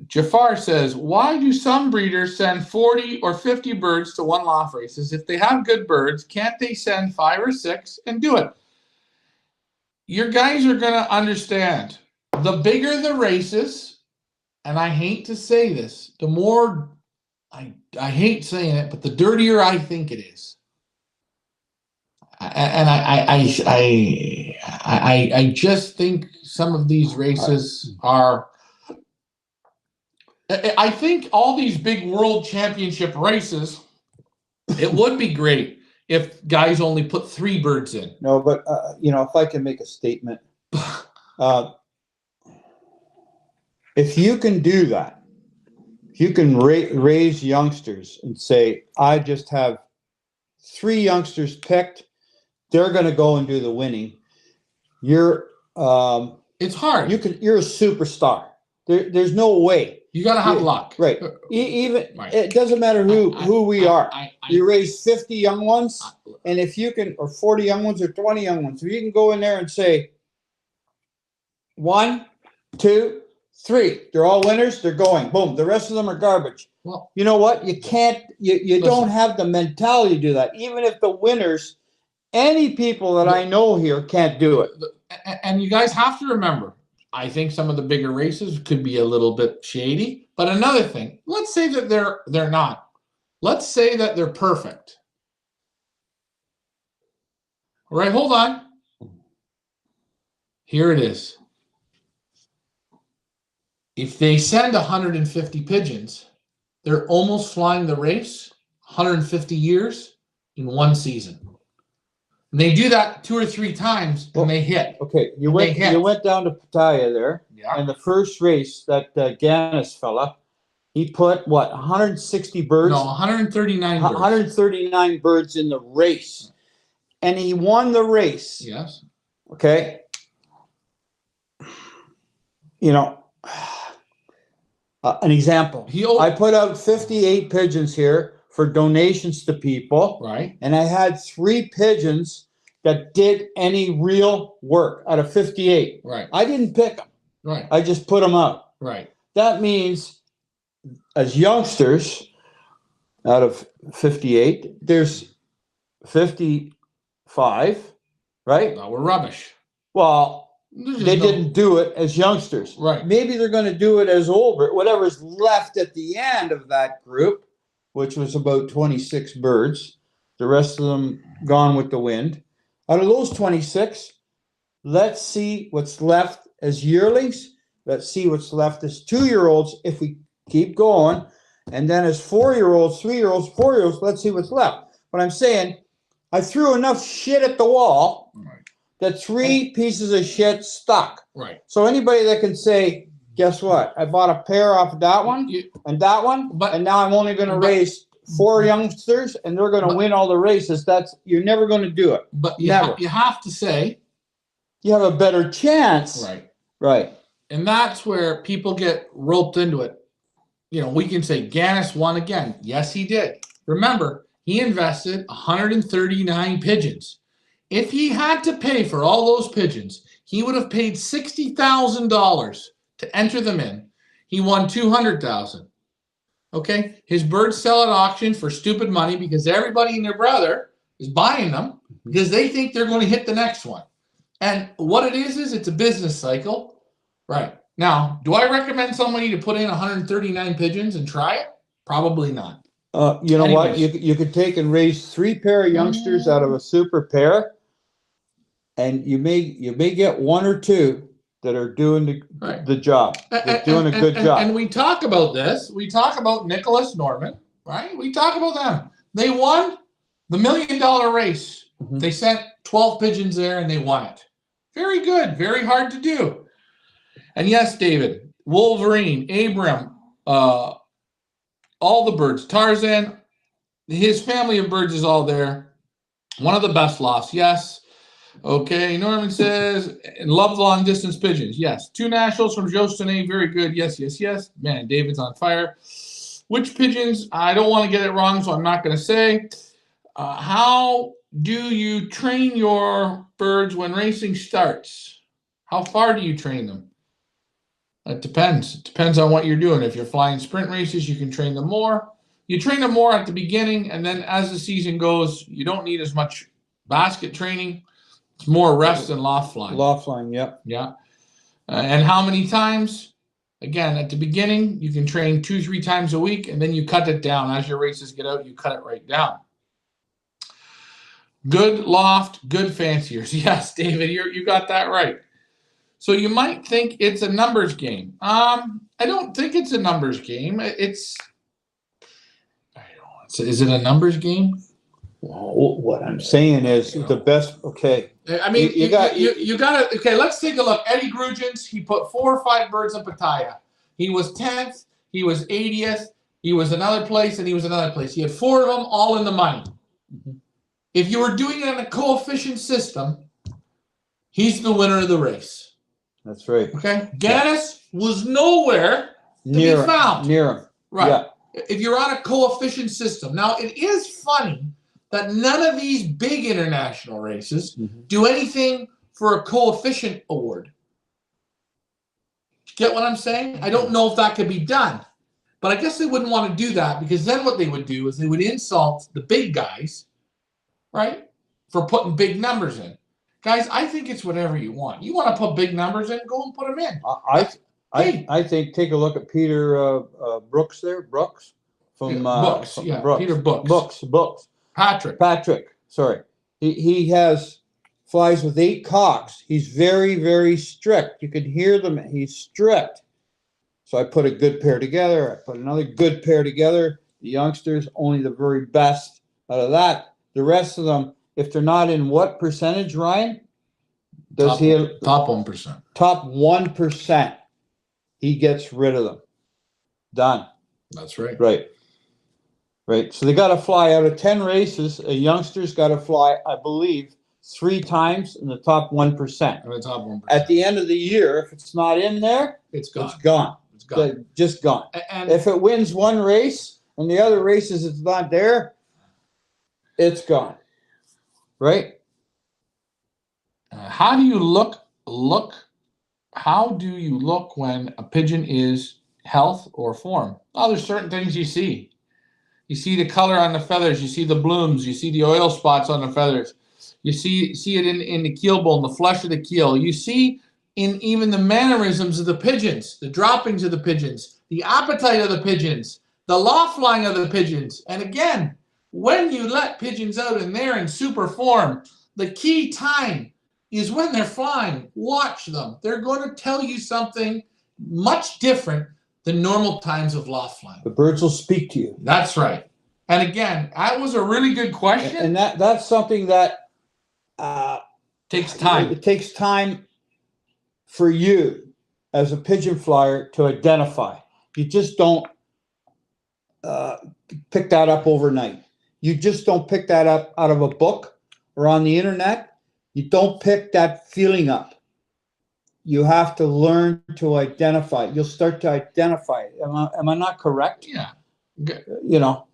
Jafar says, why do some breeders send 40 or 50 birds to one loft races? If they have good birds, can't they send 5 or 6 and do it? Your guys are going to understand. The bigger the races, and I hate to say this, the more, I hate saying it, but the dirtier I think it is. And I just think some of these races are. I think all these big world championship races, it would be great if guys only put 3 birds in. No, but you know, if I can make a statement, if you can do that, if you can raise youngsters and say, I just have 3 youngsters picked. They're going to go and do the winning. You're it's hard. You're a superstar. There's no way. You got to have luck. Right. Even it doesn't matter who we are. You raise 50 young ones, and if you can, or 40 young ones, or 20 young ones, if you can go in there and say 1, 2, 3, they're all winners. They're going. Boom. The rest of them are garbage. Well, you know what? You can't. You don't have the mentality to do that. Even if the winners. Any people that I know here can't do it. And you guys have to remember, I think some of the bigger races could be a little bit shady. But another thing, let's say that they're not. Let's say that they're perfect. All right, hold on. Here it is. If they send 150 pigeons, they're almost flying the race 150 years in one season. And they do that 2 or 3 times, and they hit. Okay, you went down to Pattaya there, and the first race, that Ganis fella, he put what, 160 birds? No, 139 birds. 139 birds in the race, and he won the race. Yes. Okay. You know, an example. I put out 58 pigeons here for donations to people. Right. And I had 3 pigeons that did any real work out of 58. Right. I didn't pick them. Right. I just put them out. Right. That means as youngsters, out of 58, there's 55, right? That were rubbish. Well, they didn't do it as youngsters. Right. Maybe they're going to do it as older. Whatever's left at the end of that group, which was about 26 birds. The rest of them gone with the wind. Out of those 26, let's see what's left as yearlings. Let's see what's left as 2-year-olds if we keep going. And then as 4-year-olds, 3-year-olds, 4-year-olds, let's see what's left. But I'm saying, I threw enough shit at the wall that 3 pieces of shit stuck. Right. So anybody that can say, guess what? I bought a pair off of that one and that one, and now I'm only going to race 4 youngsters, and they're going to win all the races. You're never going to do it. But you have to say, you have a better chance. Right. Right. And that's where people get roped into it. You know, we can say Gannis won again. Yes, he did. Remember, he invested 139 pigeons. If he had to pay for all those pigeons, he would have paid $60,000 to enter them in. He won $200,000. Okay, his birds sell at auction for stupid money because everybody and their brother is buying them because they think they're going to hit the next one. And what it is it's a business cycle. Right. Now, do I recommend somebody to put in 139 pigeons and try it? Probably not. You know what? You could take and raise 3 pair of youngsters out of a super pair, and you may get 1 or 2 that are doing the job. They're doing a good job. And we talk about this. We talk about Nicholas Norman, right? We talk about them. They won the $1 million race. Mm-hmm. They sent 12 pigeons there and they won it. Very good. Very hard to do. And yes, David, Wolverine, Abram, all the birds, Tarzan, his family of birds is all there. One of the best lofts, yes. Okay, Norman says, love the long distance pigeons. Yes. 2 nationals from Jostine, very good. Yes, yes, yes. Man, David's on fire. Which pigeons? I don't want to get it wrong, so I'm not going to say. How do you train your birds when racing starts? How far do you train them? It depends. It depends on what you're doing. If you're flying sprint races, you can train them more. You train them more at the beginning, and then as the season goes, you don't need as much basket training. It's more rest than loft flying. Loft flying, yep. Yeah. And how many times? Again, at the beginning, you can train 2-3 times a week, and then you cut it down. As your races get out, you cut it right down. Good loft, good fanciers. Yes, David, you got that right. So you might think it's a numbers game. I don't think it's a numbers game. Is it a numbers game? Well, what I'm saying is the best. Okay. I mean, you got to. Okay, let's take a look. Eddie Grugins, he put 4 or 5 birds in Pattaya. He was 10th. He was 80th. He was another place, and he was another place. He had 4 of them all in the money. Mm-hmm. If you were doing it in a coefficient system, he's the winner of the race. That's right. Okay. Gannis was nowhere to be found. Near him. Right. Yeah. If you're on a coefficient system. Now, it is funny that none of these big international races do anything for a coefficient award. Get what I'm saying? I don't know if that could be done. But I guess they wouldn't want to do that because then what they would do is they would insult the big guys, right, for putting big numbers in. Guys, I think it's whatever you want. You want to put big numbers in, go and put them in. I think take a look at Peter Brooks there. Brooks from Brooks. Yeah, Brooks. Peter Brooks. Brooks. Patrick. Sorry. He has flies with 8 cocks. He's very, very strict. You can hear them. He's strict. So I put a good pair together. I put another good pair together. The youngsters, only the very best out of that. The rest of them, if they're not in what percentage, Ryan? Top 1%. Top 1%. He gets rid of them. Done. That's right. Right. So they got to fly out of 10 races. A youngster's got to fly, I believe, 3 times in the top 1%. In the top 1%. At the end of the year, if it's not in there, it's gone. It's gone. Just gone. And if it wins 1 race and the other races it's not there, it's gone. Right? How do you look? How do you look when a pigeon is health or form? Oh, there's certain things you see. You see the color on the feathers. You see the blooms. You see the oil spots on the feathers. You see it in the keel bone, the flesh of the keel. You see in even the mannerisms of the pigeons, the droppings of the pigeons, the appetite of the pigeons, the loft flying of the pigeons. And again, when you let pigeons out and they're in super form, the key time is when they're flying. Watch them. They're going to tell you something much different than normal times of loft flying. The birds will speak to you. That's right. And again, that was a really good question. And that's something that Takes time. It takes time for you as a pigeon flyer to identify. You just don't pick that up overnight. You just don't pick that up out of a book or on the internet. You don't pick that feeling up. You have to learn to identify. You'll start to identify it. Am I not correct? Yeah. You know.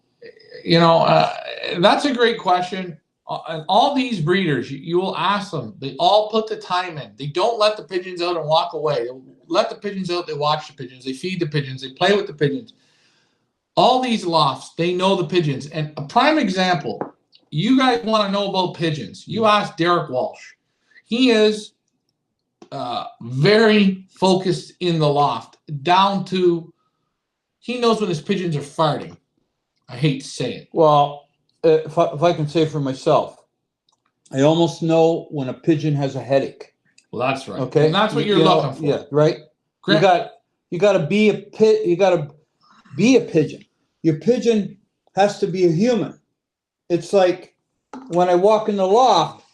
That's a great question. And all these breeders, you will ask them, they all put the time in. They don't let the pigeons out and walk away. They let the pigeons out, they watch the pigeons, they feed the pigeons, they play with the pigeons. All these lofts, they know the pigeons. And a prime example, you guys want to know about pigeons. You ask Derek Walsh. He is very focused in the loft, down to, he knows when his pigeons are farting. I hate to say it. Well, if I can say for myself, I almost know when a pigeon has a headache. Well, that's right. Okay, And that's what you're looking for. Yeah, right. Grant, You got to be a pit. You got to be a pigeon. Your pigeon has to be a human. It's like when I walk in the loft,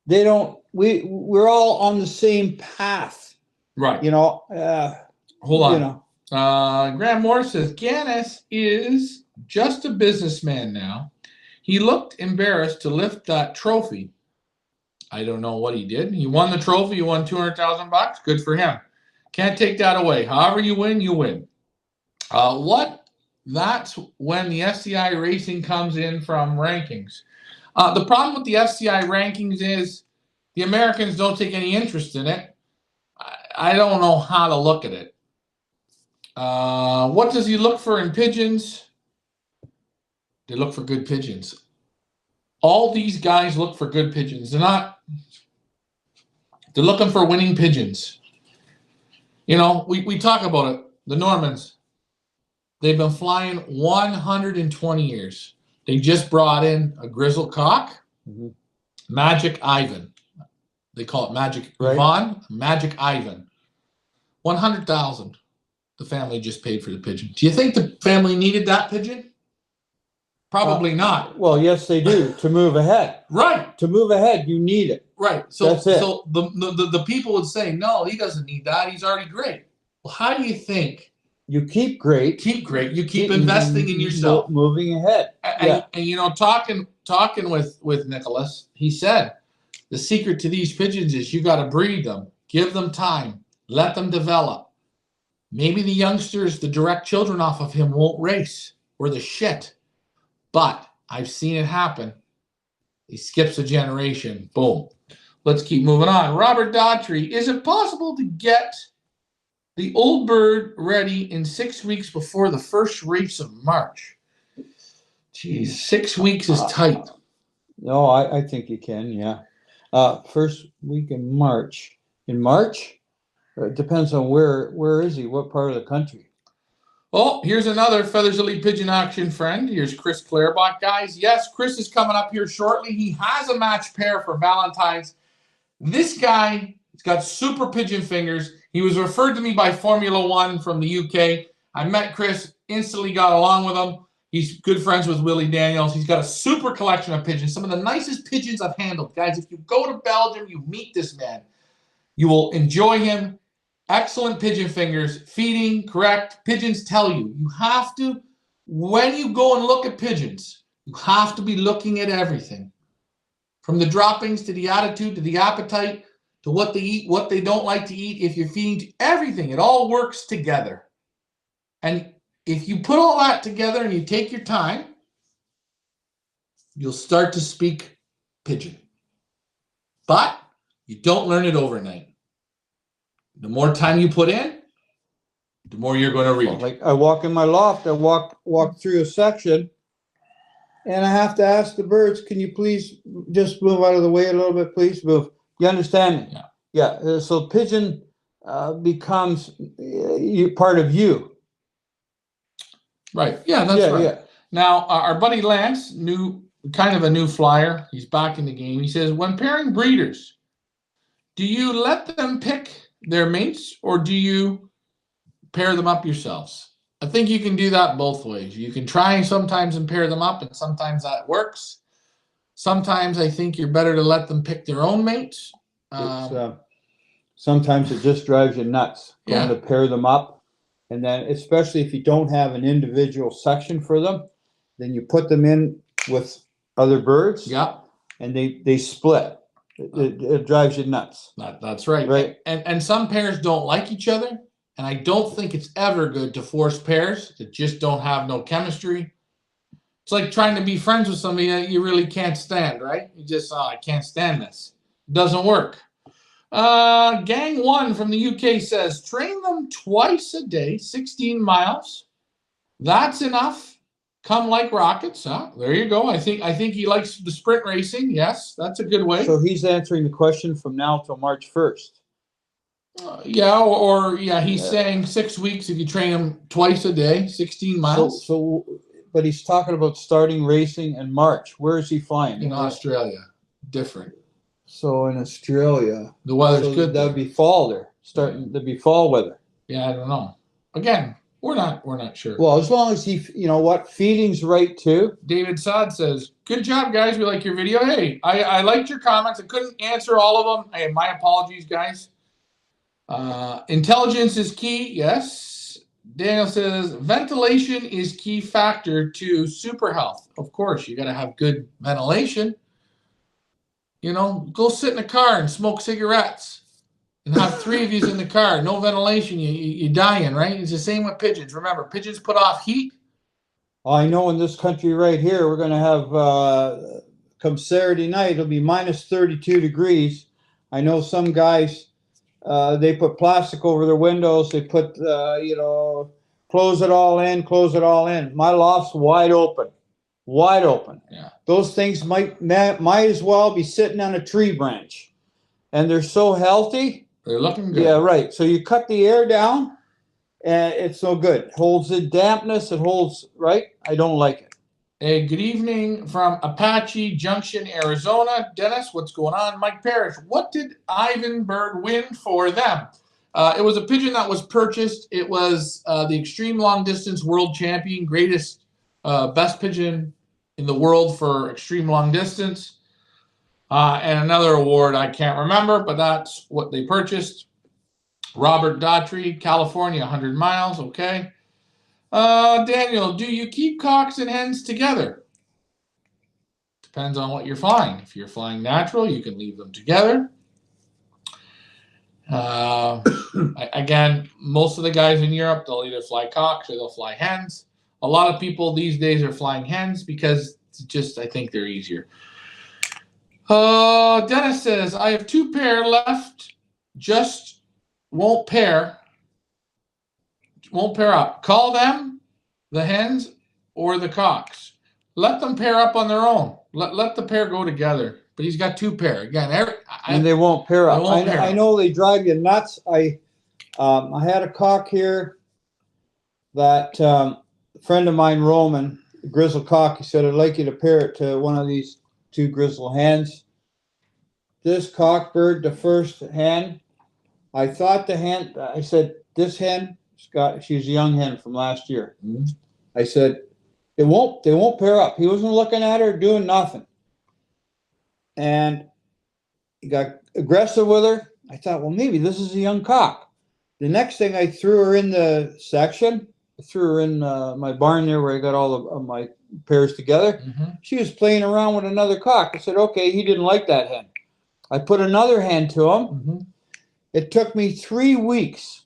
they don't. We're all on the same path. right. You know. Hold on. You know. Graham Moore says Ganis is just a businessman now. He looked embarrassed to lift that trophy. I don't know what he did. He won the trophy. He won $200,000. Good for him. Can't take that away. However you win, you win. That's when the FCI racing comes in from rankings. The problem with the FCI rankings is the Americans don't take any interest in it. I don't know how to look at it. What does he look for in pigeons? They look for good pigeons. All these guys look for good pigeons. They're looking for winning pigeons. You know, we talk about it. The Normans, they've been flying 120 years. They just brought in a grizzle cock, Magic Ivan. They call it Magic Ivan, Magic Ivan. 100,000. The family just paid for the pigeon. Do you think the family needed that pigeon? Probably not. Well, yes, they do. To move ahead. Right. To move ahead, you need it. Right. So, That's it. so the people would say, no, he doesn't need that. He's already great. Well, how do you think? You keep great. Keep great. You keep investing in yourself. Moving ahead. And you know, talking with Nicholas, he said, the secret to these pigeons is you got to breed them, give them time, let them develop. Maybe the youngsters, the direct children off of him won't race or the shit. But I've seen it happen. He skips a generation. Boom. Let's keep moving on. Robert Daughtry, is it possible to get the old bird ready in 6 weeks before the first race of March? Jeez, 6 weeks is tight. No, I think you can, yeah. First week in March. In March? It depends on where is he? What part of the country? Oh, here's another Feathers Elite Pigeon Auction friend. Here's Chris Clarebach. Guys, yes, Chris is coming up here shortly. He has a match pair for Valentine's. This guy, he's got super pigeon fingers. He was referred to me by Formula One from the UK. I met Chris, instantly got along with him. He's good friends with Willie Daniels. He's got a super collection of pigeons, some of the nicest pigeons I've handled. Guys, if you go to Belgium, you meet this man. You will enjoy him. Excellent pigeon fingers, feeding, correct. Pigeons tell you. You have to, when you go and look at pigeons, you have to be looking at everything. From the droppings to the attitude to the appetite to what they eat, what they don't like to eat. If you're feeding everything, it all works together. And if you put all that together and you take your time, you'll start to speak pigeon. But you don't learn it overnight. The more time you put in, the more you're going to read. Like I walk in my loft, I walk through a section, and I have to ask the birds, can you please just move out of the way a little bit, please move. You understand me? Yeah. Yeah. So pigeon becomes part of you. Right. Yeah, that's right. Yeah. Now, our buddy Lance, kind of a new flyer. He's back in the game. He says, when pairing breeders, do you let them pick their mates or do you pair them up yourselves? I think you can do that both ways. You can try sometimes and pair them up, and sometimes that works. Sometimes I think you're better to let them pick their own mates. Sometimes it just drives you nuts going Yeah. to pair them up. And then especially if you don't have an individual section for them, then you put them in with other birds Yeah, and they split. It drives you nuts. that's right. Right. And some pairs don't like each other. And I don't think it's ever good to force pairs that just don't have no chemistry. It's like trying to be friends with somebody that you really can't stand, right? You just, I can't stand this. Doesn't work. Gang One from the UK says, train them twice a day, 16 miles. That's enough. Come like rockets. Huh? There you go. I think he likes the sprint racing. Yes, that's a good way. So he's answering the question from now till March 1st. Yeah, he's saying 6 weeks if you train him twice a day, 16 miles. But he's talking about starting racing in March. Where is he flying? In Australia. Different. So in Australia, the weather's good. That'd be fall there. There'd be fall weather. Yeah, I don't know. Again, we're not sure. Well, as long as feeding's right too. David Sod says, good job, guys. We like your video. Hey, I liked your comments. I couldn't answer all of them. Hey, my apologies, guys. Intelligence is key. Yes. Daniel says, ventilation is key factor to super health. Of course, you got to have good ventilation. Go sit in a car and smoke cigarettes and have 3 of you in the car. No ventilation, you're dying, right? It's the same with pigeons. Remember, pigeons put off heat. I know in this country right here, we're going to have, come Saturday night, it'll be minus 32 degrees. I know some guys, they put plastic over their windows. They put, close it all in. My loft's wide open. Yeah. Those things might as well be sitting on a tree branch, and they're so healthy. They're looking good. Yeah, right. So you cut the air down, and it's no good. It holds the dampness. It holds right. I don't like it. Hey, good evening from Apache Junction, Arizona. Dennis, what's going on? Mike Parrish, what did Ivan Bird win for them? It was a pigeon that was purchased. It was the Extreme Long Distance World Champion, greatest, best pigeon in the world for extreme long distance. And another award I can't remember, but that's what they purchased. Robert Daughtry, California, 100 miles. Okay. Daniel, do you keep cocks and hens together? Depends on what you're flying. If you're flying natural, you can leave them together. Again, most of the guys in Europe, they'll either fly cocks or they'll fly hens. A lot of people these days are flying hens because I think they're easier. Dennis says, I have 2 pair left, just won't pair up. Call them the hens or the cocks. Let them pair up on their own. Let the pair go together. But he's got 2 pair. Again, and they won't pair up. I know they drive you nuts. I had a cock here that a friend of mine, Roman, grizzle cock, he said, I'd like you to pair it to one of these 2 grizzle hens. This cockbird, the first hen, I thought I said, this hen, she's a young hen from last year. Mm-hmm. I said, they won't pair up. He wasn't looking at her, doing nothing. And he got aggressive with her. I thought, well, maybe this is a young cock. The next thing, I threw her in the section. I threw her in my barn there where I got all of my pairs together. Mm-hmm. She was playing around with another cock. I said, okay, he didn't like that hen. I put another hen to him. Mm-hmm. It took me 3 weeks,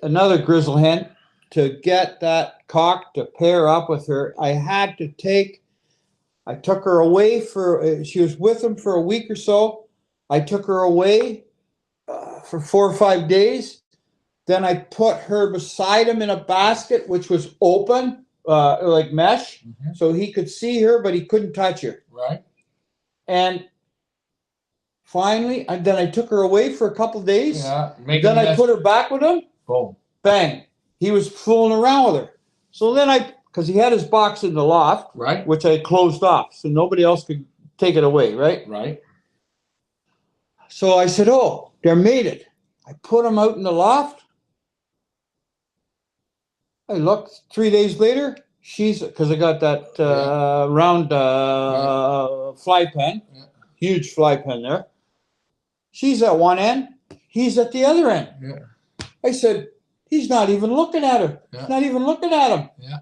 another grizzle hen, to get that cock to pair up with her. I took her away she was with him for a week or so. I took her away for 4 or 5 days. Then I put her beside him in a basket, which was open, like mesh, mm-hmm. so he could see her, but he couldn't touch her. Right. And finally, then I took her away for a couple of days. Yeah. Then I put her back with him. Boom. Bang. He was fooling around with her. So then because he had his box in the loft, right, which I closed off, so nobody else could take it away, right? Right. So I said, oh, they're mated. I put them out in the loft. I looked 3 days later, she's, because I got that round fly pen, Yeah. huge fly pen there. She's at one end, he's at the other end. Yeah. I said, he's not even looking at her. Yeah. Not even looking at him. Yeah.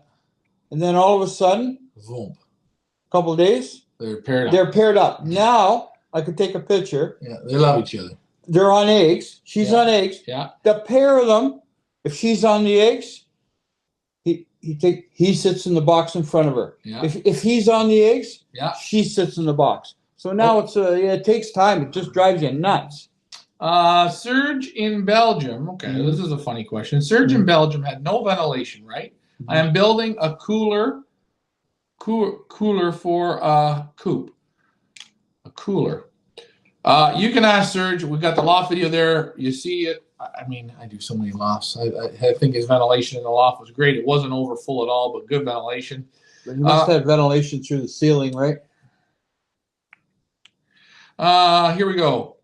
And then all of a sudden, Boom. a couple of days, They're paired up. they're paired up. Now I could take a picture. Yeah, they love each other. They're on eggs. She's Yeah. on eggs. Yeah. The pair of them, if she's on the eggs, he sits in the box in front of her. Yeah. If he's on the eggs, Yeah. she sits in the box. So now it takes time. It just drives you nuts. Serge in Belgium. Okay, this is a funny question. Serge in Belgium had no ventilation, right? I am building a cooler for a coop. A cooler. You can ask Serge. We've got the loft video there. You see it. I mean, I do so many lofts. I think his ventilation in the loft was great. It wasn't over full at all, but good ventilation. But you must have ventilation through the ceiling, right? Here we go.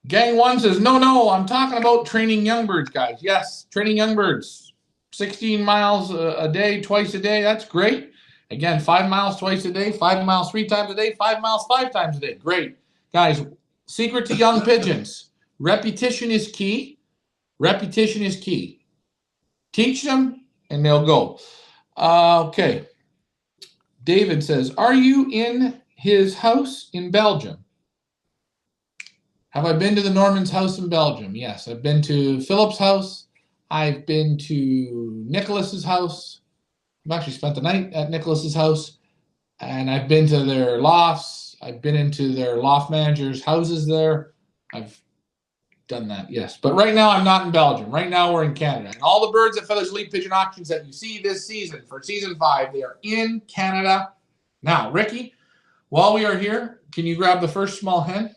Gang 1 says, no, I'm talking about training young birds, guys. Yes, training young birds. 16 miles a day, twice a day. That's great. Again, 5 miles twice a day, 5 miles 3 times a day, 5 miles 5 times a day. Great. Guys, secret to young pigeons. Repetition is key. Repetition is key. Teach them and they'll go. Okay. David says, are you in his house in Belgium? Have I been to the Norman's house in Belgium? Yes, I've been to Philip's house. I've been to Nicholas's house. I've actually spent the night at Nicholas's house. And I've been to their lofts. I've been into their loft managers' houses there. I've done that, yes. But right now, I'm not in Belgium. Right now, we're in Canada. And all the birds at Feathers Elite Pigeon Auctions that you see this season, for season 5, they are in Canada. Now, Ricky, while we are here, can you grab the first small hen?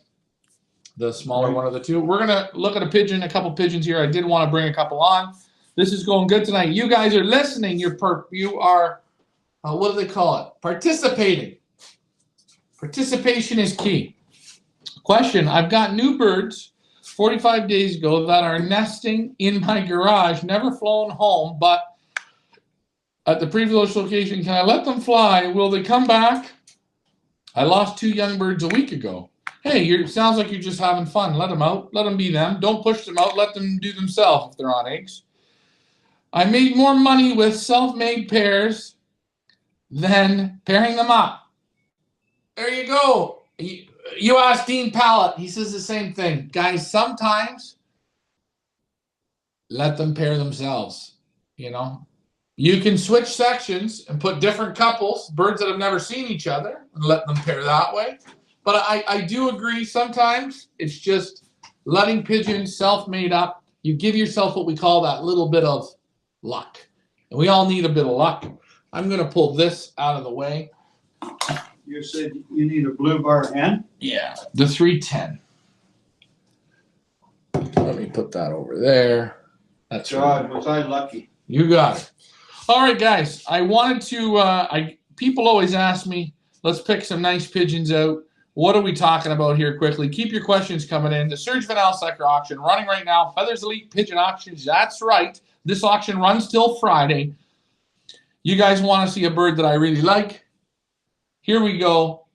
The smaller one of the two. We're going to look at a couple pigeons here. I did want to bring a couple on. This is going good tonight. You guys are listening. You are, what do they call it? Participating. Participation is key. Question, I've got new birds 45 days ago that are nesting in my garage, never flown home, but at the previous location, can I let them fly? Will they come back? I lost 2 young birds a week ago. Hey, it sounds like you're just having fun. Let them out. Let them be them. Don't push them out. Let them do themselves if they're on eggs. I made more money with self-made pairs than pairing them up. There you go. You ask Dean Pallett. He says the same thing. Guys, sometimes let them pair themselves. You know, you can switch sections and put different couples, birds that have never seen each other, and let them pair that way. But I do agree sometimes it's just letting pigeons self-made up. You give yourself what we call that little bit of luck. And we all need a bit of luck. I'm going to pull this out of the way. You said you need a blue bar hen? Yeah, the 310. Let me put that over there. That's God, right. was I lucky. You got it. All right, guys. I wanted to, people always ask me, let's pick some nice pigeons out. What are we talking about here quickly? Keep your questions coming in. The Serge Van Alsecker auction running right now. Feathers Elite Pigeon Auctions. That's right. This auction runs till Friday. You guys want to see a bird that I really like? Here we go.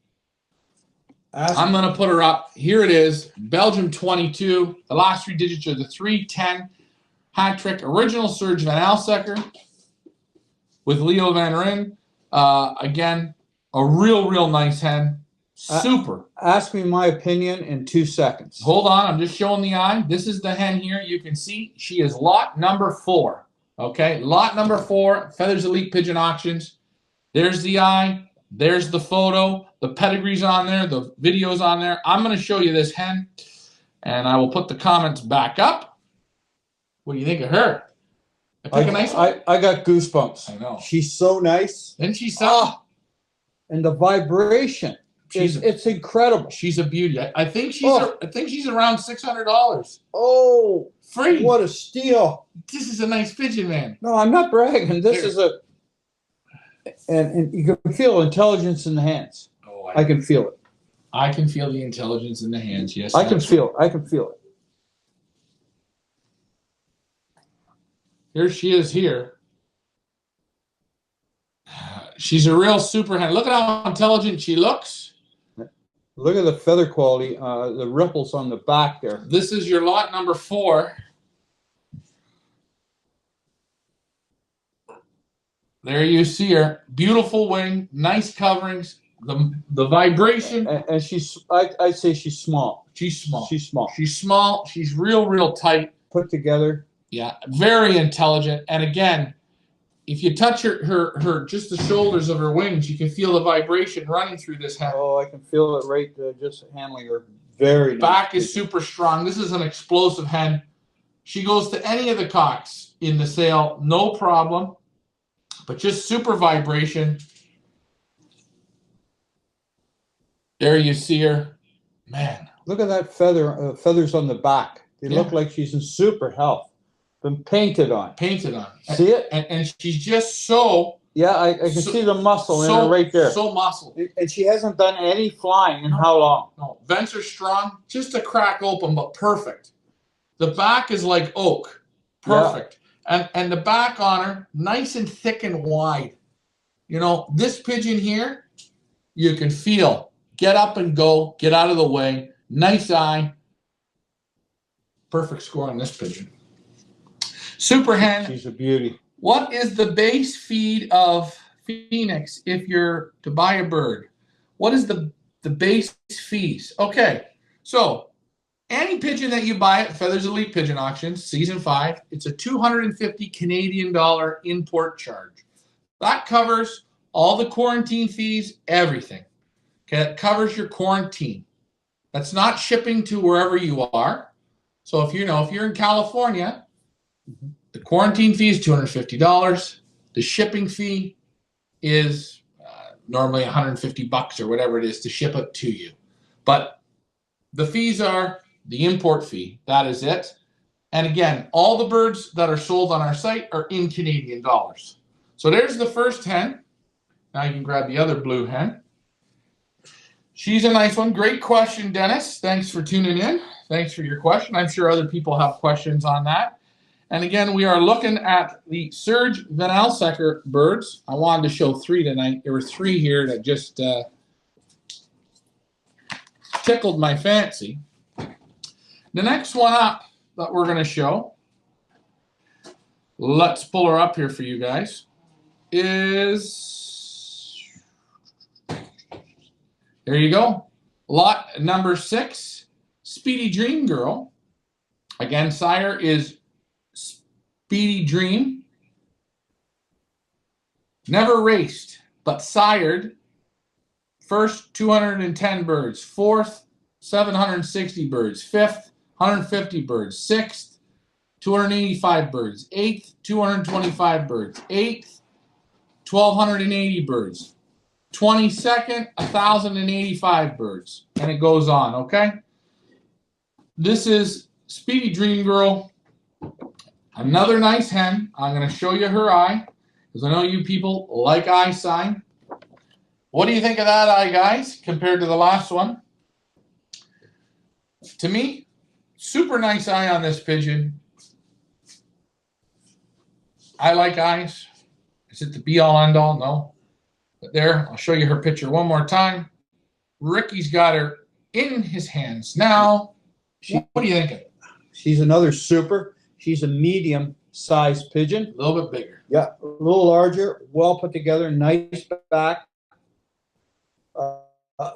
I'm going to put her up. Here it is. Belgium 22. The last 3 digits are the 310. Hat trick. Original Serge Van Alsecker with Leo Van Ryn. Again, a real nice hen. Super. Ask me my opinion in 2 seconds. Hold on. I'm just showing the eye. This is the hen here. You can see she is lot number 4. Okay. Lot number 4. Feathers Elite Pigeon Auctions. There's the eye. There's the photo. The pedigree's on there. The video's on there. I'm going to show you this hen. And I will put the comments back up. What do you think of her? I pick a nice one? I got goosebumps. I know. She's so nice. Isn't she so? And the vibration. It's incredible. She's a beauty. I think she's around $600. Oh, free! What a steal! This is a nice pigeon, man. No, I'm not bragging. This is and you can feel intelligence in the hands. Oh, I can feel it. I can feel the intelligence in the hands. Yes, I can feel it. I can feel it. Here she is. Here. She's a real super hen. Look at how intelligent she looks. Look at the feather quality, the ripples on the back there. This is your lot number 4. There you see her. Beautiful wing, nice coverings, the vibration. And she's, I'd say she's small. She's small. She's small. She's small. She's real tight. Put together. Yeah, very intelligent. And again, if you touch her just the shoulders of her wings, you can feel the vibration running through this hen. Oh, I can feel it right just handling her. Very nice. Back is super strong. This is an explosive hen. She goes to any of the cocks in the sale, no problem. But just super vibration. There you see her. Man. Look at that feathers on the back. They look like she's in super health. Been painted on. Painted on. See it? And she's just so... Yeah, I can see the muscle in her right there. So muscled. And she hasn't done any flying in how long? No, vents are strong. Just a crack open, but perfect. The back is like oak. Perfect. Yeah. And the back on her, nice and thick and wide. You know, this pigeon here, you can feel. Get up and go. Get out of the way. Nice eye. Perfect score on this pigeon. Super hen. She's a beauty. What is the base feed of Phoenix if you're to buy a bird? What is the base fees? Okay, so any pigeon that you buy at Feathers Elite Pigeon Auctions, Season 5, it's a $250 Canadian import charge. That covers all the quarantine fees, everything. Okay, that covers your quarantine. That's not shipping to wherever you are. So if you're in California, the quarantine fee is $250. The shipping fee is normally $150 or whatever it is to ship it to you. But the fees are the import fee. That is it. And again, all the birds that are sold on our site are in Canadian dollars. So there's the first hen. Now you can grab the other blue hen. She's a nice one. Great question, Dennis. Thanks for tuning in. Thanks for your question. I'm sure other people have questions on that. And again, we are looking at the Serge Van Alsecker birds. I wanted to show 3 tonight. There were 3 here that just tickled my fancy. The next one up that we're going to show, let's pull her up here for you guys, is, there you go, lot number 6, Speedy Dream Girl. Again, sire is Speedy Dream. Never raced, but sired. First, 210 birds. Fourth, 760 birds. Fifth, 150 birds. Sixth, 285 birds. Eighth, 225 birds. Eighth, 1,280 birds. 22nd, 1,085 birds. And it goes on, okay? This is Speedy Dream Girl. Another nice hen. I'm going to show you her eye, because I know you people like eye sign. What do you think of that eye, guys, compared to the last one? To me, super nice eye on this pigeon. I like eyes. Is it the be-all, end-all? No. But there, I'll show you her picture one more time. Ricky's got her in his hands now. What do you think of it? She's another super. She's a medium-sized pigeon. A little bit bigger. Yeah, a little larger, well put together, nice back.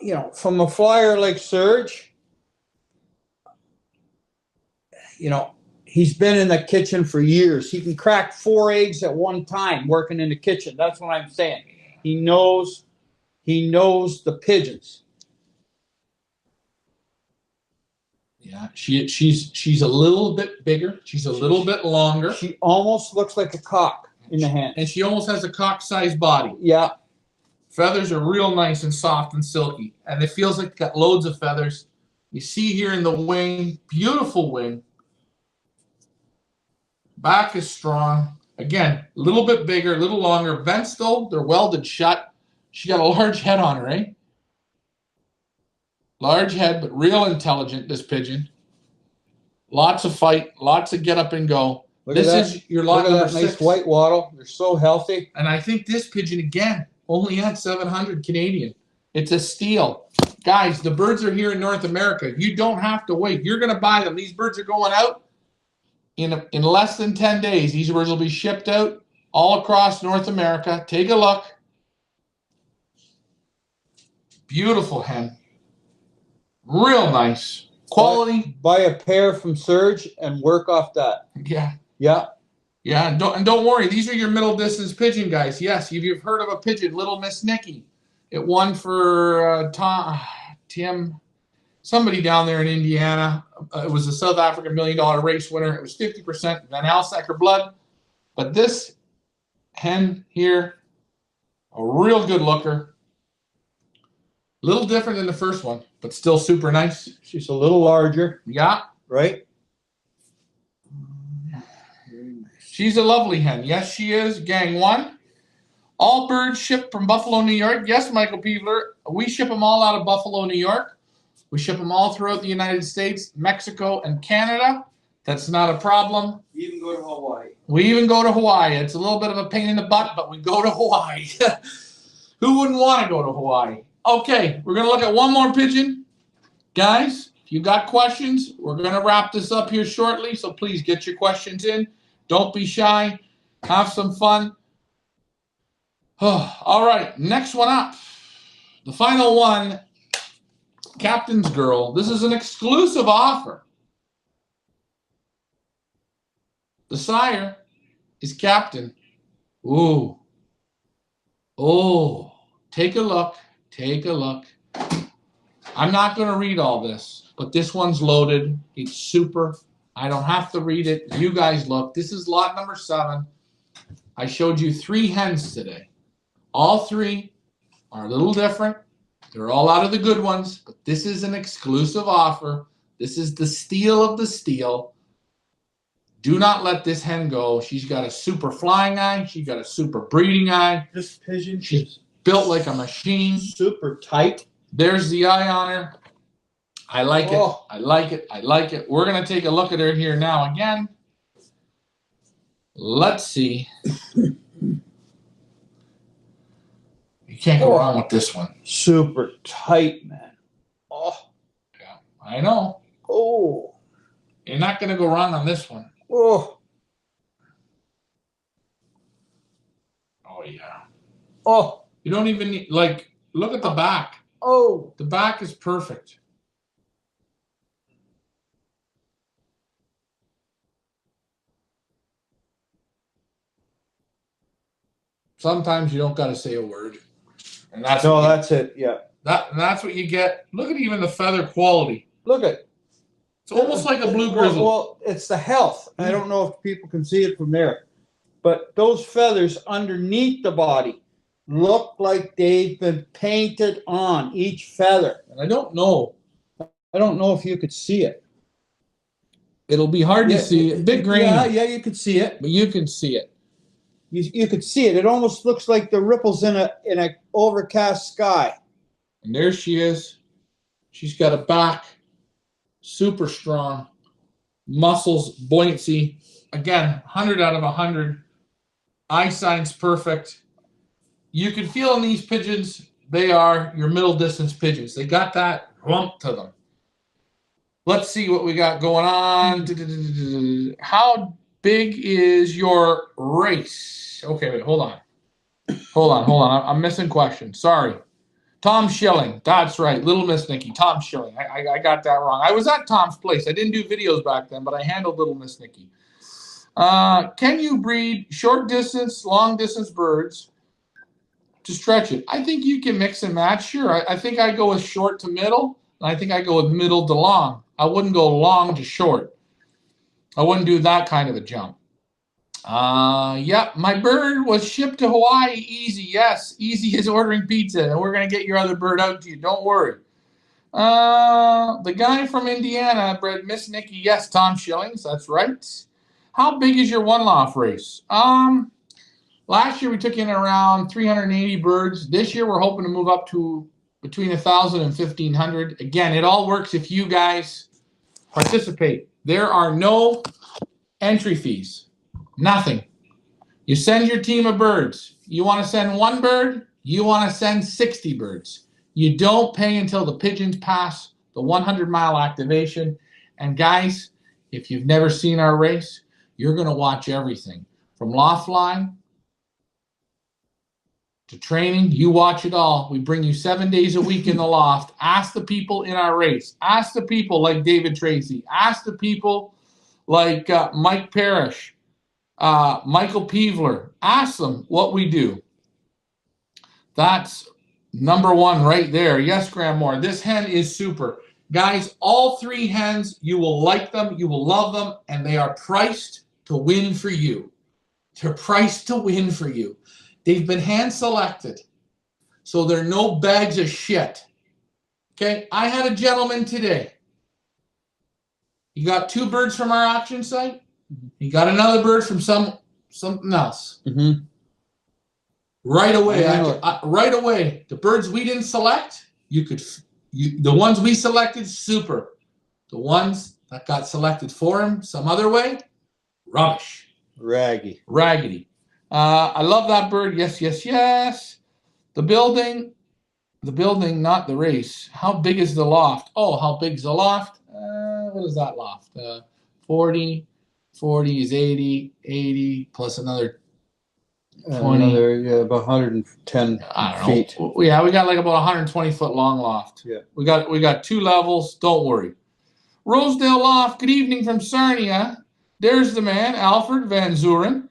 You know, from a flyer like Serge, you know, he's been in the kitchen for years. He can crack 4 eggs at one time working in the kitchen. That's what I'm saying. He knows the pigeons. Yeah, she's a little bit bigger. She's a little bit longer. She almost looks like a cock in the hand. And she almost has a cock-sized body. Yeah. Feathers are real nice and soft and silky. And it feels like it's got loads of feathers. You see here in the wing, beautiful wing. Back is strong. Again, a little bit bigger, a little longer. Vents, though, they're welded shut. She got a large head on her, eh? Large head, but real intelligent, this pigeon. Lots of fight, lots of get up and go. Look at This that. is your lot Look at number that nice 6. white wattle. They're so healthy. And I think this pigeon, again, only had 700 Canadian. It's a steal. Guys, the birds are here in North America. You don't have to wait. You're going to buy them. These birds are going out in less than 10 days. These birds will be shipped out all across North America. Take a look. Beautiful hen. Real nice. Quality. Buy a pair from Surge and work off that. Yeah. Yeah. Yeah, and don't worry. These are your middle distance pigeon, guys. Yes, if you've heard of a pigeon, Little Miss Nikki. It won for Tim, somebody down there in Indiana. It was a South African $1 million race winner. It was 50% Van Alsacker blood. But this hen here, a real good looker. A little different than the first one, but still super nice. She's a little larger, Yeah. right? She's a lovely hen. Yes, she is. Gang 1. All birds shipped from Buffalo, New York. Yes, Michael Peevler. We ship them all out of Buffalo, New York. We ship them all throughout the United States, Mexico, and Canada. That's not a problem. We even go to Hawaii. We even go to Hawaii. It's a little bit of a pain in the butt, but we go to Hawaii. Who wouldn't want to go to Hawaii? Okay, we're going to look at one more pigeon. Guys, if you got questions, we're going to wrap this up here shortly, so please get your questions in. Don't be shy. Have some fun. All right, next one up. The final one, Captain's Girl. This is an exclusive offer. The sire is Captain. Ooh. Oh, take a look. Take a look. I'm not going to read all this, but this one's loaded. It's super. I don't have to read it. You guys look. This is lot number 7. I showed you 3 hens today. All 3 are a little different. They're all out of the good ones, but this is an exclusive offer. This is the steal of the steal. Do not let this hen go. She's got a super flying eye. She's got a super breeding eye. This pigeon She's built like a machine. super tight. There's the eye on her. I like it. Oh. I like it. I like it. We're going to take a look at her here now again. Let's see. You can't go wrong with this one. Super tight, man. Oh. Yeah, I know. Oh. You're not going to go wrong on this one. Oh. Oh, yeah. Oh. You don't even need, like, look at the back. Oh. The back is perfect. Sometimes you don't got to say a word. And that's No, what that's it. Yeah. that's what you get. Look at even the feather quality. Look at. It's almost like a blue grizzle. Well, it's the health. I don't know if people can see it from there, but those feathers underneath the body look like they've been painted on each feather. And I don't know. I don't know if you could see it. It'll be hard to see. A bit grainy, Yeah, you could see it. but you can see it. You could see it. It almost looks like the ripples in a overcast sky. And there she is. She's got a back, super strong, muscles, buoyancy. Again, 100 out of 100. Eye sign's perfect. You can feel in these pigeons, they are your middle distance pigeons. They got that rump to them. Let's see what we got going on. How big is your race? Okay, wait, hold on. Hold on. I'm missing question. Sorry. Tom Schilling. That's right. Little Miss Nikki. Tom Schilling. I got that wrong. I was at Tom's place. I didn't do videos back then, but I handled Little Miss Nikki. Can you breed short distance, long distance birds to stretch it? I think you can mix and match. Sure. I think I go with short to middle, and I think I go with middle to long. I wouldn't go long to short. I wouldn't do that kind of a jump. Yep, my bird was shipped to Hawaii. Easy, yes. Easy as ordering pizza, and we're going to get your other bird out to you. Don't worry. The guy from Indiana bred Miss Nikki. Yes, Tom Schillings. That's right. How big is your one-loft race? Last year we took in around 380 birds. This year we're hoping to move up to between 1,000 and 1,500. Again, it all works if you guys participate. There are no entry fees. Nothing. You send your team of birds. You want to send one bird, you want to send 60 birds. You don't pay until the pigeons pass the 100-mile activation. And guys, if you've never seen our race, you're going to watch everything. From loft flying to training, you watch it all. We bring you 7 days a week in the loft. Ask the people in our race. Ask the people like David Tracy. Ask the people like Mike Parrish, Michael Peevler. Ask them what we do. That's number one right there. Yes, Graham Moore. This hen is super. Guys, all 3 hens, you will like them, you will love them, and they are priced to win for you. They're priced to win for you. They've been hand selected, so they're no bags of shit. Okay, I had a gentleman today. He got 2 birds from our auction site. He got another bird from something else. Mm-hmm. Right away, right away. The birds we didn't select, the ones we selected, super. The ones that got selected for him some other way, rubbish. Raggedy. I love that bird. Yes, yes, yes. The building, not the race. How big is the loft? Oh, how big is the loft? What is that loft? 40 is 80 plus another 20. Another, about 110 I don't feet. know. Yeah, we got like about 120-foot long loft. Yeah. We got 2 levels. Don't worry. Rosedale Loft, good evening from Sarnia. There's the man, Alfred Van Zuren,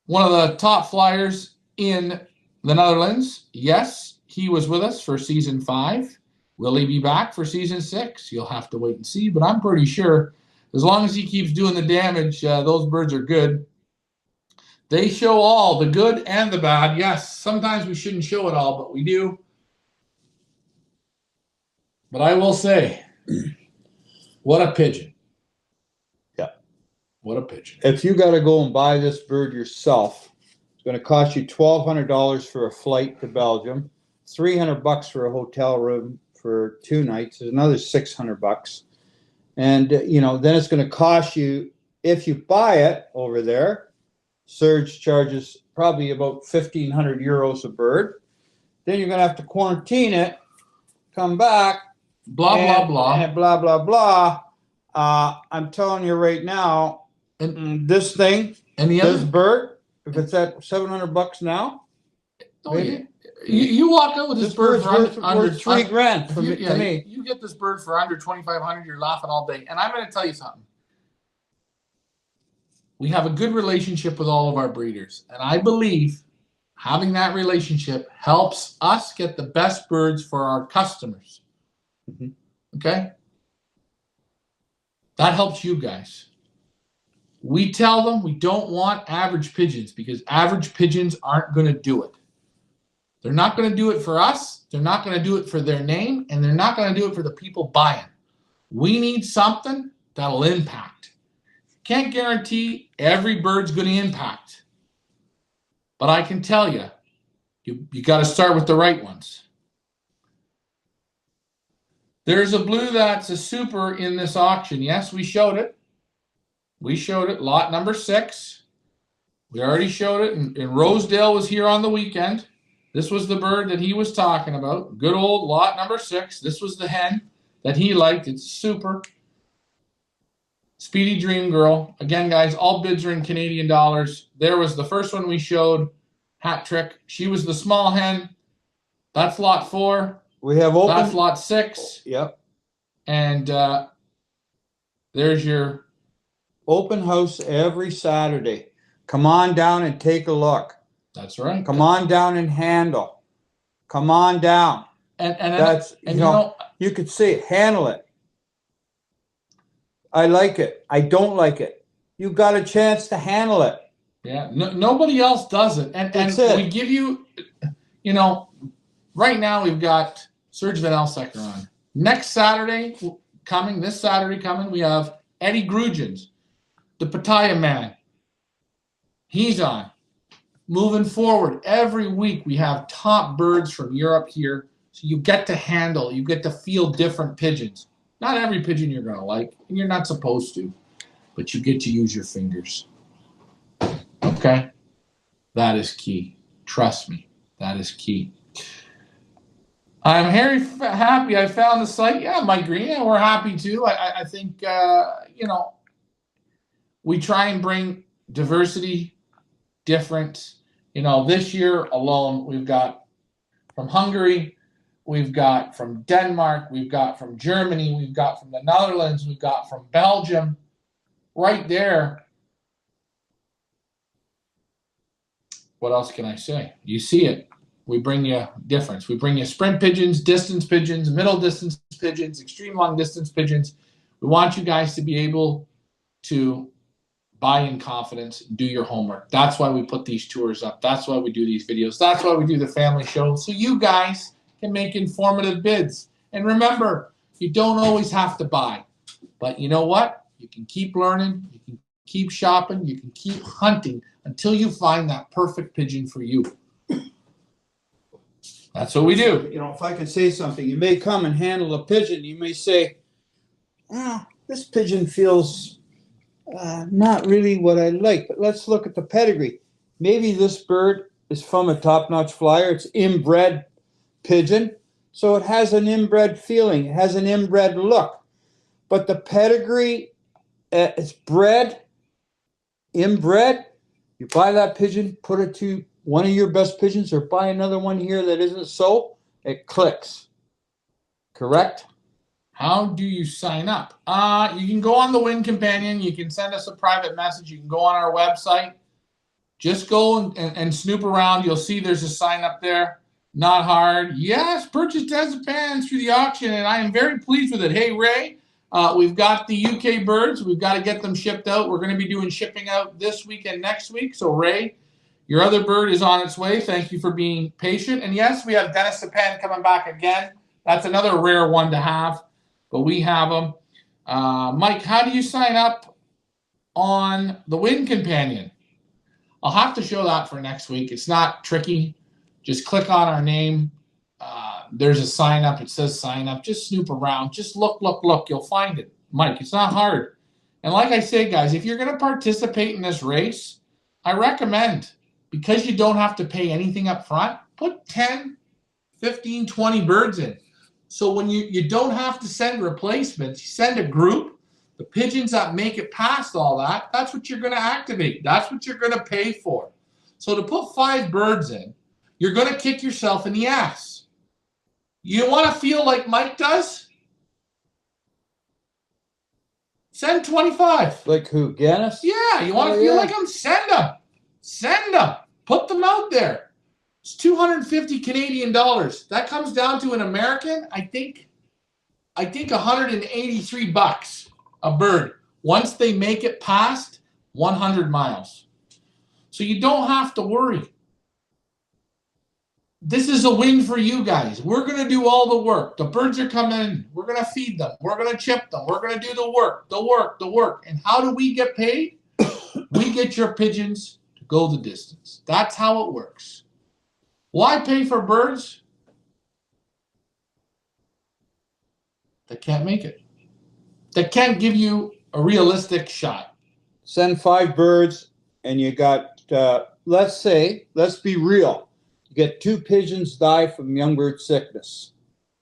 one of the top flyers in the Netherlands. Yes, he was with us for season 5. Will he be back for season 6? You'll have to wait and see, but I'm pretty sure as long as he keeps doing the damage, those birds are good. They show all, the good and the bad. Yes, sometimes we shouldn't show it all, but we do. But I will say, what a pigeon. Yeah. What a pigeon. If you got to go and buy this bird yourself, it's going to cost you $1,200 for a flight to Belgium, $300 for a hotel room for 2 nights. There's another $600. And, then it's going to cost you, if you buy it over there, Surge charges probably about 1,500 euros a bird. Then you're going to have to quarantine it, come back, blah, blah. And blah, blah, blah. I'm telling you right now, this thing, this bird, if it's at $700 now, maybe. You walk out with this bird for under $3,000 to me. You get this bird for under $2,500, you're laughing all day. And I'm going to tell you something. We have a good relationship with all of our breeders. And I believe having that relationship helps us get the best birds for our customers. Mm-hmm. Okay? That helps you guys. We tell them we don't want average pigeons because average pigeons aren't going to do it. They're not going to do it for us. They're not going to do it for their name. And they're not going to do it for the people buying. We need something that'll impact. Can't guarantee every bird's going to impact. But I can tell you, you got to start with the right ones. There's a blue that's a super in this auction. Yes, we showed it. We showed it. Lot number 6. We already showed it. And Rosedale was here on the weekend. This was the bird that he was talking about. Good old lot number 6. This was the hen that he liked. It's super. Speedy Dream Girl. Again, guys, all bids are in Canadian dollars. There was the first one we showed, Hat Trick. She was the small hen. That's lot 4. We have open. That's lot 6. Yep. And there's your open house every Saturday. Come on down and take a look. That's right. Come on down and handle. Come on down. And that's you could see it, handle it. I like it. I don't like it. You got a chance to handle it. Yeah. Nobody else does it. And we give you, right now we've got Serge Van Elsecker on. Next Saturday coming, we have Eddie Grugens, the Pattaya man. He's on. Moving forward, every week we have top birds from Europe here. So you get to handle, you get to feel different pigeons. Not every pigeon you're going to like, and you're not supposed to, but you get to use your fingers. Okay? That is key. Trust me. That is key. I'm very happy I found the site. Yeah, Mike Green, yeah, we're happy too. I think, you know, we try and bring diversity, different. You know, this year alone, we've got from Hungary, we've got from Denmark, we've got from Germany, we've got from the Netherlands, we've got from Belgium. Right there. What else can I say? You see it. We bring you difference. We bring you sprint pigeons, distance pigeons, middle distance pigeons, extreme long distance pigeons. We want you guys to be able to buy in confidence, do your homework. That's why we put these tours up. That's why we do these videos. That's why we do the family show, so you guys can make informative bids. And remember, you don't always have to buy. But you know what? You can keep learning. You can keep shopping. You can keep hunting until you find that perfect pigeon for you. That's what we do. You know, if I can say something, you may come and handle a pigeon. You may say, "Oh, this pigeon feels not really what I like." But let's look at the pedigree. Maybe this bird is from a top-notch flyer. It's inbred pigeon, so it has an inbred feeling. It has an inbred look. But the pedigree, it's bred, inbred. You buy that pigeon, put it to one of your best pigeons, or buy another one here that isn't so, it clicks. Correct? How do you sign up? You can go on the Win Companion. You can send us a private message. You can go on our website. Just go and snoop around. You'll see there's a sign up there. Not hard. Yes, purchase Dazapans through the auction, and I am very pleased with it. Hey, Ray, we've got the UK birds. We've got to get them shipped out. We're going to be doing shipping out this week and next week. So, Ray, your other bird is on its way. Thank you for being patient. And yes, we have Dennis Sapan coming back again. That's another rare one to have, but we have them. Mike, how do you sign up on the Win Companion? I'll have to show that for next week. It's not tricky. Just click on our name. There's a sign up. It says sign up. Just snoop around. Just look. You'll find it. Mike, it's not hard. And like I say, guys, if you're going to participate in this race, I recommend, because you don't have to pay anything up front, put 10, 15, 20 birds in. So when you don't have to send replacements, you send a group. The pigeons that make it past all that, that's what you're going to activate. That's what you're going to pay for. So to put 5 birds in, you're going to kick yourself in the ass. You want to feel like Mike does? Send 25. Like who, Gannis? Yeah, you want to feel like him? Send them. Send them. Put them out there. It's 250 Canadian dollars. That comes down to an American, I think 183 bucks a bird once they make it past 100 miles. So you don't have to worry. This is a win for you guys. We're going to do all the work. The birds are coming in. We're going to feed them. We're going to chip them. We're going to do the work. And how do we get paid? We get your pigeons to go the distance. That's how it works. Why pay for birds that can't make it? That can't give you a realistic shot. Send 5 birds, and you got, let's be real. You get 2 pigeons die from young bird sickness.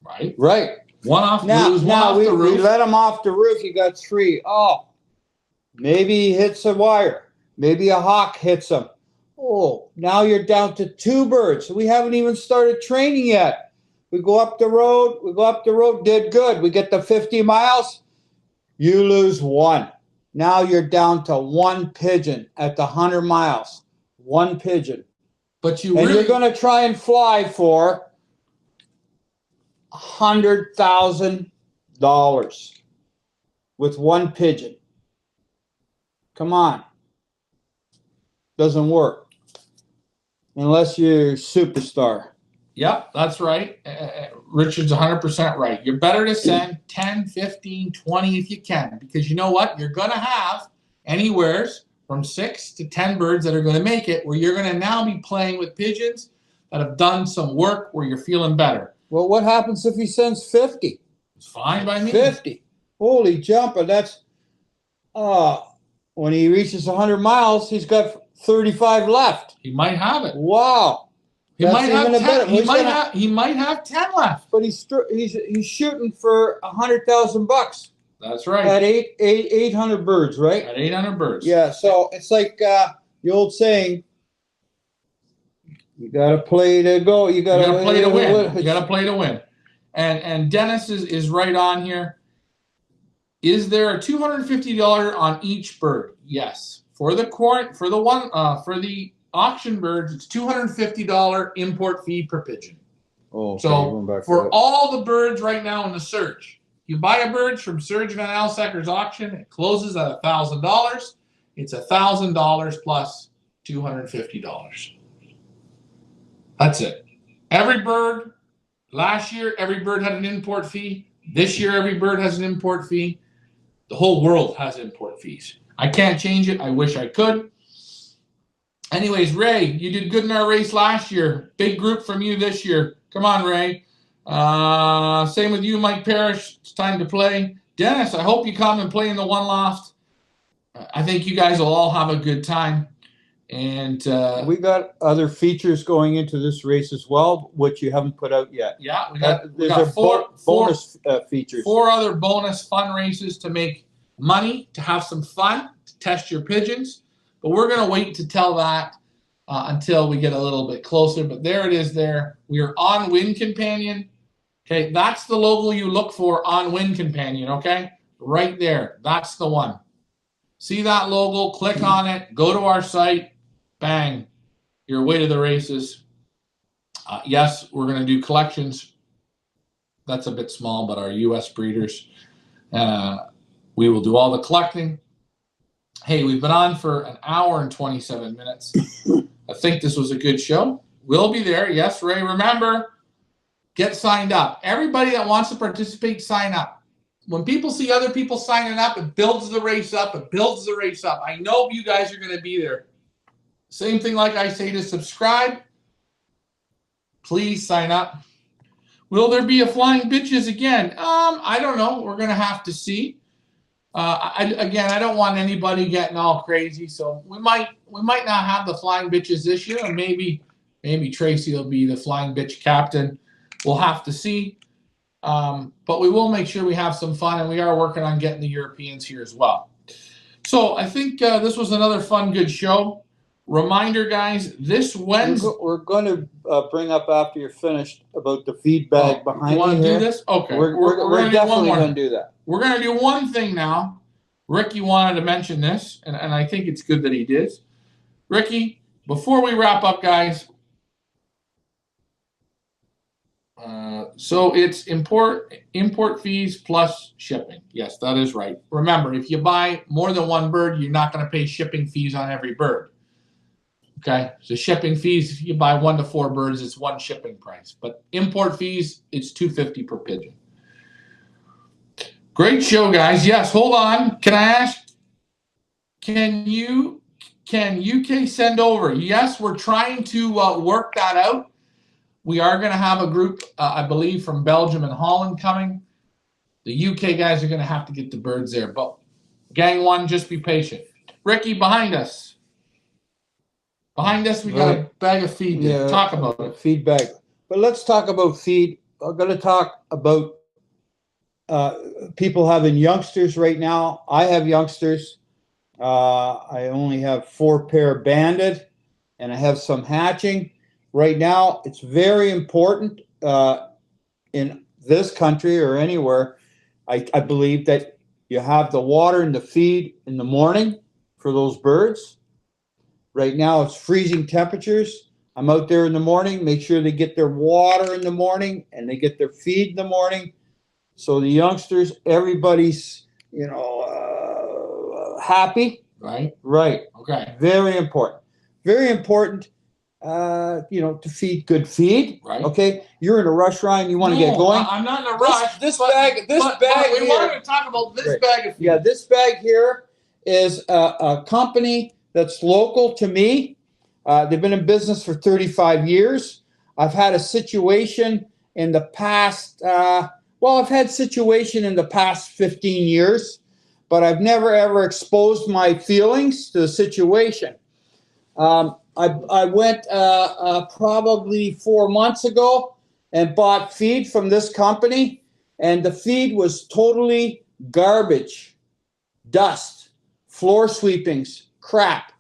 Right. Right. One off Now the roof. We let them off the roof. You got 3. Oh, maybe he hits a wire. Maybe a hawk hits him. Oh, now you're down to 2 birds. We haven't even started training yet. We go up the road, did good. We get to 50 miles, you lose 1. Now you're down to 1 pigeon at the 100 miles. 1 pigeon. But you're going to try and fly for $100,000 with 1 pigeon. Come on. Doesn't work. Unless you're a superstar. Yep, that's right. Richard's 100% right. You're better to send 10, 15, 20 if you can. Because you know what? You're going to have anywhere from 6 to 10 birds that are going to make it, where you're going to now be playing with pigeons that have done some work where you're feeling better. Well, what happens if he sends 50? It's fine by me. 50. Holy jumper. That's, when he reaches 100 miles, he's got 35 left. He might have it. Wow. He That's might have even a 10. better- He he's might gonna- have. He might have 10 left. But he's shooting for $100,000 That's right. at 800 birds, right? At 800 birds. Yeah. So it's like the old saying: you got to play to go. You got You gotta play to win. You It's- gotta play to win. And Dennis is right on here. Is there a $250 on each bird? Yes. For the auction birds, it's $250 import fee per pigeon. Oh, okay, So going back to for that. all the birds right now in the Surge, you buy a bird from Surge Van Alsecker's auction, it closes at $1,000. It's $1,000 plus $250. That's it. Every bird, last year, every bird had an import fee. This year, every bird has an import fee. The whole world has import fees. I can't change it. I wish I could. Anyways, Ray, you did good in our race last year. Big group from you this year. Come on, Ray. Same with you, Mike Parrish. It's time to play. Dennis, I hope you come and play in the one loft. I think you guys will all have a good time. And we got other features going into this race as well, which you haven't put out yet. yeah, we got There's a bonus features. 4 other bonus fun races to make money, to have some fun, to test your pigeons. But we're going to wait to tell that until we get a little bit closer. But there it is there. We are on Wind Companion. Okay, that's the logo you look for on Wind Companion, okay? Right there. That's the one. See that logo, click on it, go to our site, bang, you're away to the races. Yes, we're going to do collections. That's a bit small, but our U.S. breeders, we will do all the collecting. Hey, we've been on for an hour and 27 minutes. I think this was a good show. We'll be there. Yes, Ray, remember, get signed up. Everybody that wants to participate, sign up. When people see other people signing up, it builds the race up. It builds the race up. I know you guys are going to be there. Same thing like I say to subscribe. Please sign up. Will there be a Flying Bitches again? I don't know. We're going to have to see. I don't want anybody getting all crazy, so we might not have the Flying Bitches this year, or maybe Tracy will be the Flying Bitch captain. We'll have to see. But we will make sure we have some fun, and we are working on getting the Europeans here as well. So I think this was another fun, good show. Reminder, guys, this Wednesday. We're going to bring up after you're finished about the feedback behind you. Want to here. do this? Okay. We're definitely going to do that. We're going to do one thing now. Ricky wanted to mention this, and I think it's good that he did. Ricky, before we wrap up, guys, so it's import fees plus shipping. Yes, that is right. Remember, if you buy more than one bird, you're not going to pay shipping fees on every bird. Okay, so shipping fees, if you buy 1 to 4 birds, it's one shipping price. But import fees, it's $250 per pigeon. Great show, guys. Yes, hold on. Can I ask, can UK send over? Yes, we're trying to work that out. We are going to have a group, I believe, from Belgium and Holland coming. The UK guys are going to have to get the birds there. But Gang 1, just be patient. Ricky, behind us. Behind us, we got a bag of feed. Yeah, talk about it. Feedback. But let's talk about feed. I'm going to talk about people having youngsters right now. I have youngsters. I only have 4 pair banded, and I have some hatching. Right now, it's very important in this country or anywhere, I believe, that you have the water and the feed in the morning for those birds. Right now, it's freezing temperatures. I'm out there in the morning, make sure they get their water in the morning and they get their feed in the morning. So the youngsters, everybody's, happy. Right. Right. Okay. Very important. Very important, to feed good feed. Right. Okay. You're in a rush, Ryan. You want to get going? I'm not in a rush. This bag we here, wanted to talk about this bag of feed. Yeah, this bag here is a company that's local to me. They've been in business for 35 years. I've had a situation in the past, I've had situation in the past 15 years, but I've never ever exposed my feelings to the situation. I went probably 4 months ago and bought feed from this company, and the feed was totally garbage, dust, floor sweepings, crap,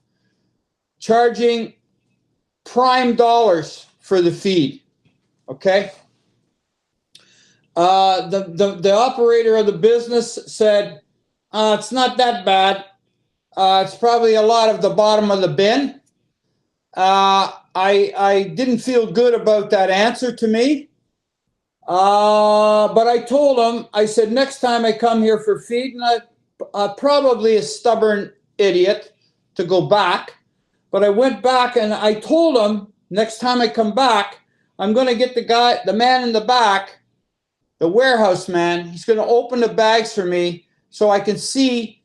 charging prime dollars for the feed. Okay. The operator of the business said, it's not that bad. It's probably a lot of the bottom of the bin. I didn't feel good about that answer to me. But I told him, I said, next time I come here for feed, and I'm probably a stubborn idiot to go back, but I went back and I told him, next time I come back, I'm going to get the man in the back, the warehouse man, he's going to open the bags for me so I can see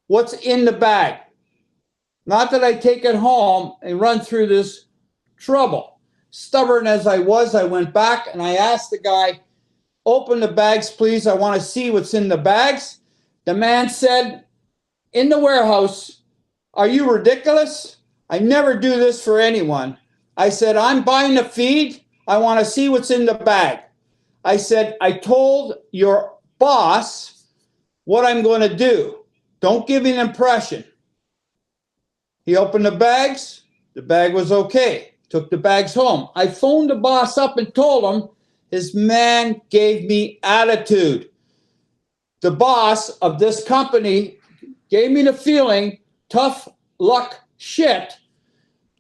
what's in the bag. Not that I take it home and run through this trouble. Stubborn as I was, I went back and I asked the guy, open the bags, please. I want to see what's in the bags. The man said, in the warehouse, are you ridiculous? I never do this for anyone. I said, I'm buying the feed. I want to see what's in the bag. I said, I told your boss what I'm going to do. Don't give me an impression. He opened the bags. The bag was okay. Took the bags home. I phoned the boss up and told him his man gave me attitude. The boss of this company gave me the feeling, tough luck shit.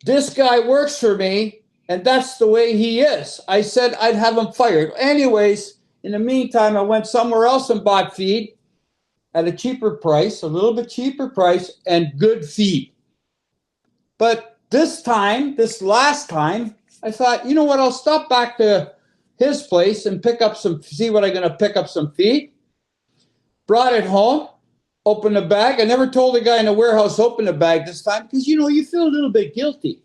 This guy works for me, and that's the way he is. I said I'd have him fired. Anyways, in the meantime, I went somewhere else and bought feed at a cheaper price, a little bit cheaper price, and good feed. But this last time, I thought, you know what, I'll stop back to his place and see what I'm going to pick up some feed. Brought it home, opened the bag. I never told the guy in the warehouse open the bag this time because, you feel a little bit guilty,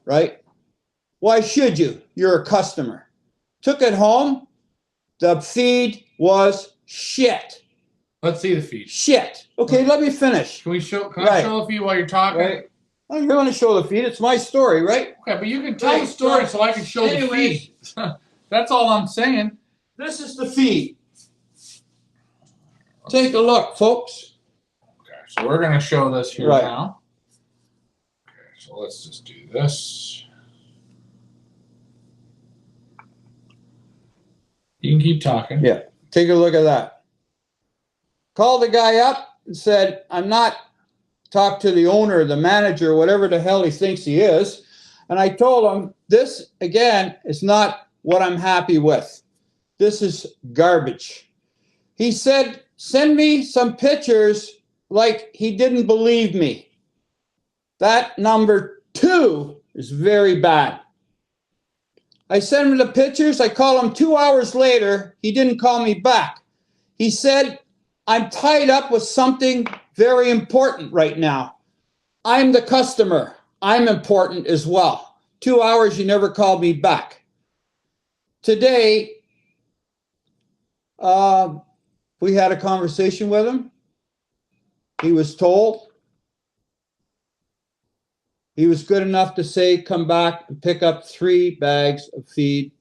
right? Why should you? You're a customer. Took it home. The feed was shit. Let's see the feed. Shit. Okay, let me finish. Can I show the feed while you're talking? Right. Oh, you're going to show the feed. It's my story, right? Okay, but you can tell the story so I can show the feed. That's all I'm saying. This is the feed. Take a look, folks. Okay, so we're going to show this here right now. Okay, so let's just do this. You can keep talking. Yeah, take a look at that. Called the guy up and said, I'm not talk to the owner, the manager, whatever the hell he thinks he is. And I told him, this, again, is not what I'm happy with. This is garbage. He said, send me some pictures like he didn't believe me. That number 2 is very bad. I sent him the pictures. I call him 2 hours later. He didn't call me back. He said, I'm tied up with something very important right now. I'm the customer. I'm important as well. 2 hours, you never called me back. Today, we had a conversation with him. He was told he was good enough to say, come back and pick up 3 bags of feed,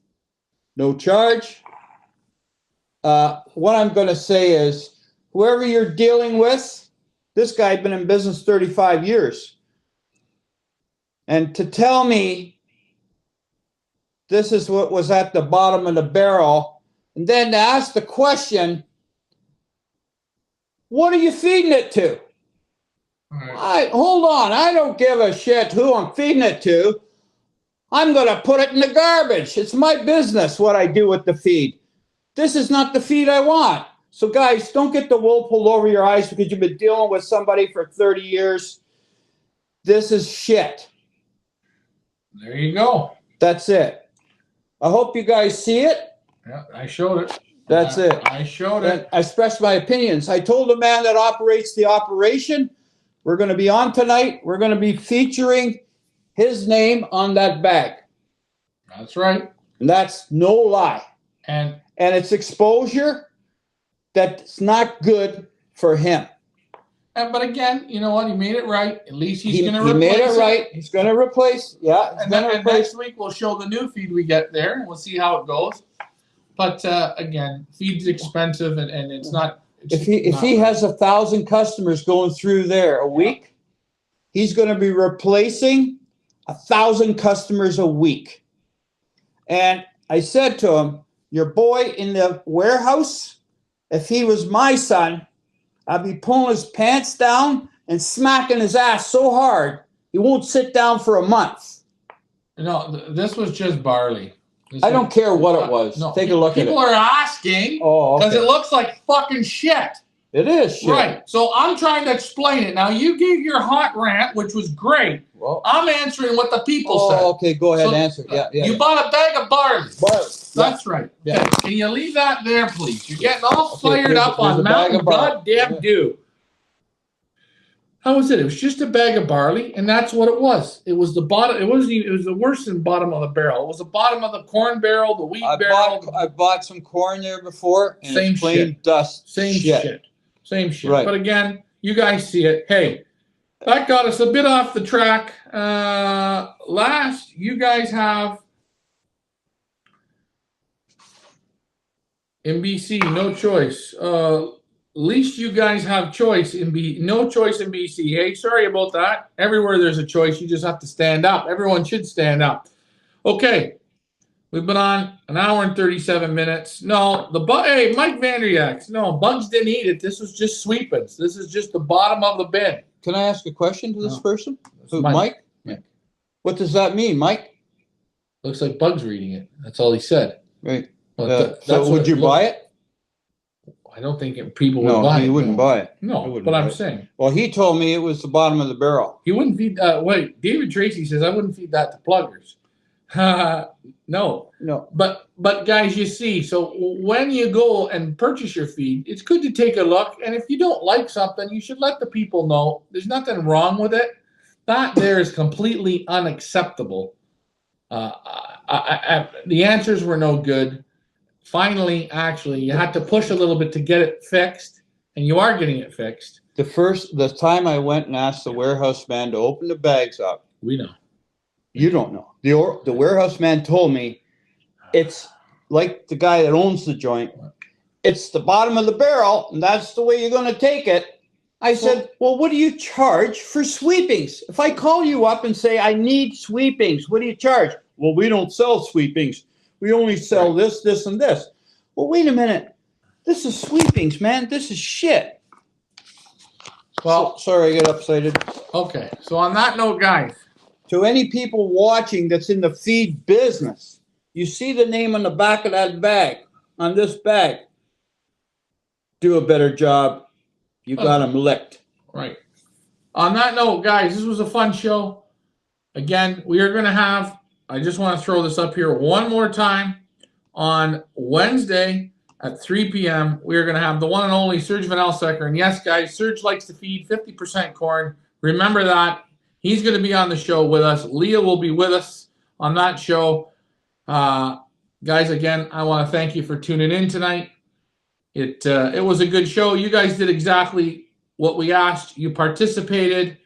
no charge. What I'm going to say is, whoever you're dealing with, this guy had been in business 35 years. And to tell me this is what was at the bottom of the barrel, and then to ask the question, what are you feeding it to? Hold on, I don't give a shit who I'm feeding it to. I'm going to put it in the garbage. It's my business what I do with the feed. This is not the feed I want. So guys, don't get the wool pulled over your eyes because you've been dealing with somebody for 30 years. This is shit. There you go. That's it. I hope you guys see it. Yeah, I showed it. That's it. I showed it. I expressed my opinions. I told the man that operates the operation, we're going to be on tonight. We're going to be featuring his name on that bag. That's right. And that's no lie. And it's exposure that's not good for him. But again, you know what? He made it right. At least he's going to He replace made it right. He's going to replace. Yeah, he's And, going to and replace. next week we'll show the new feed we get there, and we'll see how it goes. But again, feed's expensive, and it's not. If he has 1,000 customers going through there a week, he's going to be replacing 1,000 customers a week. And I said to him, your boy in the warehouse, if he was my son, I'd be pulling his pants down and smacking his ass so hard he won't sit down for a month. No, this was just barley. I don't care what it was. No, Take a look at it. People are asking Oh, because okay. it looks like fucking shit. It is shit. Right. So I'm trying to explain it. Now, you gave your hot rant, which was great. Well, I'm answering what the people said. okay, go ahead So, and answer. Yeah. You bought a bag of barley. That's right. Yeah. Okay. Can you leave that there, please? You're getting all Okay, fired up there's on a bag Mountain of barley. Goddamn Yeah. Dew. How was it? It was just a bag of barley, and that's what it was. It was the bottom. It wasn't even. It was the worse than bottom of the barrel. It was the bottom of the corn barrel, the wheat barrel. I bought some corn there before, and Same it's plain shit. dust. Same shit. Same shit. Right. But again, you guys see it. Hey, that got us a bit off the track. Last, you guys have in BC, no choice. Least you guys have choice in no choice in BC. Hey, sorry about that. Everywhere there's a choice, you just have to stand up. Everyone should stand up. Okay. We've been on an hour and 37 minutes. No, hey, Mike Vanderyak. No, bugs didn't eat it. This was just sweepings. This is just the bottom of the bin. Can I ask a question to this person? Who, Mike. Mike? Yeah. What does that mean, Mike? Looks like bugs reading it. That's all he said. Right. But So would you buy it? I don't think people would No, buy it. he wouldn't buy it. No, wouldn't but buy I'm it. saying Well, he told me it was the bottom of the barrel. he wouldn't feed. Wait, David Tracy says I wouldn't feed that to pluggers. No. But guys, you see, so when you go and purchase your feed, it's good to take a look. And if you don't like something, you should let the people know. There's nothing wrong with it. That there is completely unacceptable. The answers were no good. Finally, actually, you had to push a little bit to get it fixed, and you are getting it fixed. The time I went and asked the warehouse man to open the bags up. We know. You don't know. The warehouse man told me it's like the guy that owns the joint. It's the bottom of the barrel, and that's the way you're going to take it. I said, well, what do you charge for sweepings? If I call you up and say, I need sweepings, what do you charge? Well, we don't sell sweepings. We only sell this, this, and this. Well, wait a minute. This is sweepings, man. This is shit. Well, sorry, I got upset. Okay. So on that note, guys. To any people watching that's in the feed business, you see the name on the back of that bag, on this bag. Do a better job. You got them licked. Right. On that note, guys, this was a fun show. Again, we are going to have, I just want to throw this up here one more time. On Wednesday at 3 p.m., we are going to have the one and only Serge Van Elsecker. And yes, guys, Serge likes to feed 50% corn. Remember that. He's going to be on the show with us. Leah will be with us on that show. Guys, again, I want to thank you for tuning in tonight. It was a good show. You guys did exactly what we asked. You participated.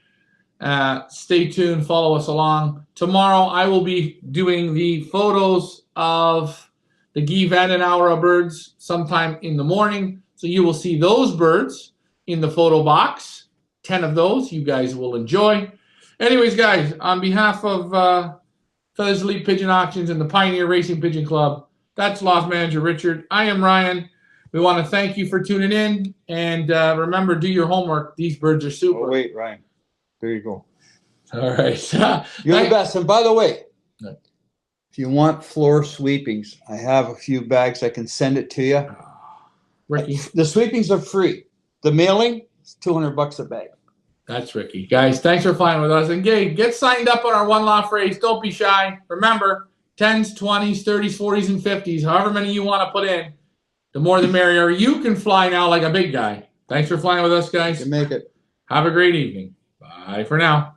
Stay tuned. Follow us along. Tomorrow, I will be doing the photos of the Guy Vandenauer birds sometime in the morning. So you will see those birds in the photo box. 10 of those you guys will enjoy. Anyways, guys, on behalf of Feathers Elite Pigeon Auctions and the Pioneer Racing Pigeon Club, that's Loft Manager Richard. I am Ryan. We want to thank you for tuning in. And remember, do your homework. These birds are super. Oh, wait, Ryan. There you go. All right. You're the best. And by the way, if you want floor sweepings, I have a few bags. I can send it to you. Ricky. The sweepings are free. The mailing is $200 a bag. That's Ricky. Guys, thanks for flying with us. And get signed up on our One Loft race. Don't be shy. Remember, 10s, 20s, 30s, 40s, and 50s, however many you want to put in, the more the merrier. You can fly now like a big guy. Thanks for flying with us, guys. You make it. Have a great evening. Bye for now.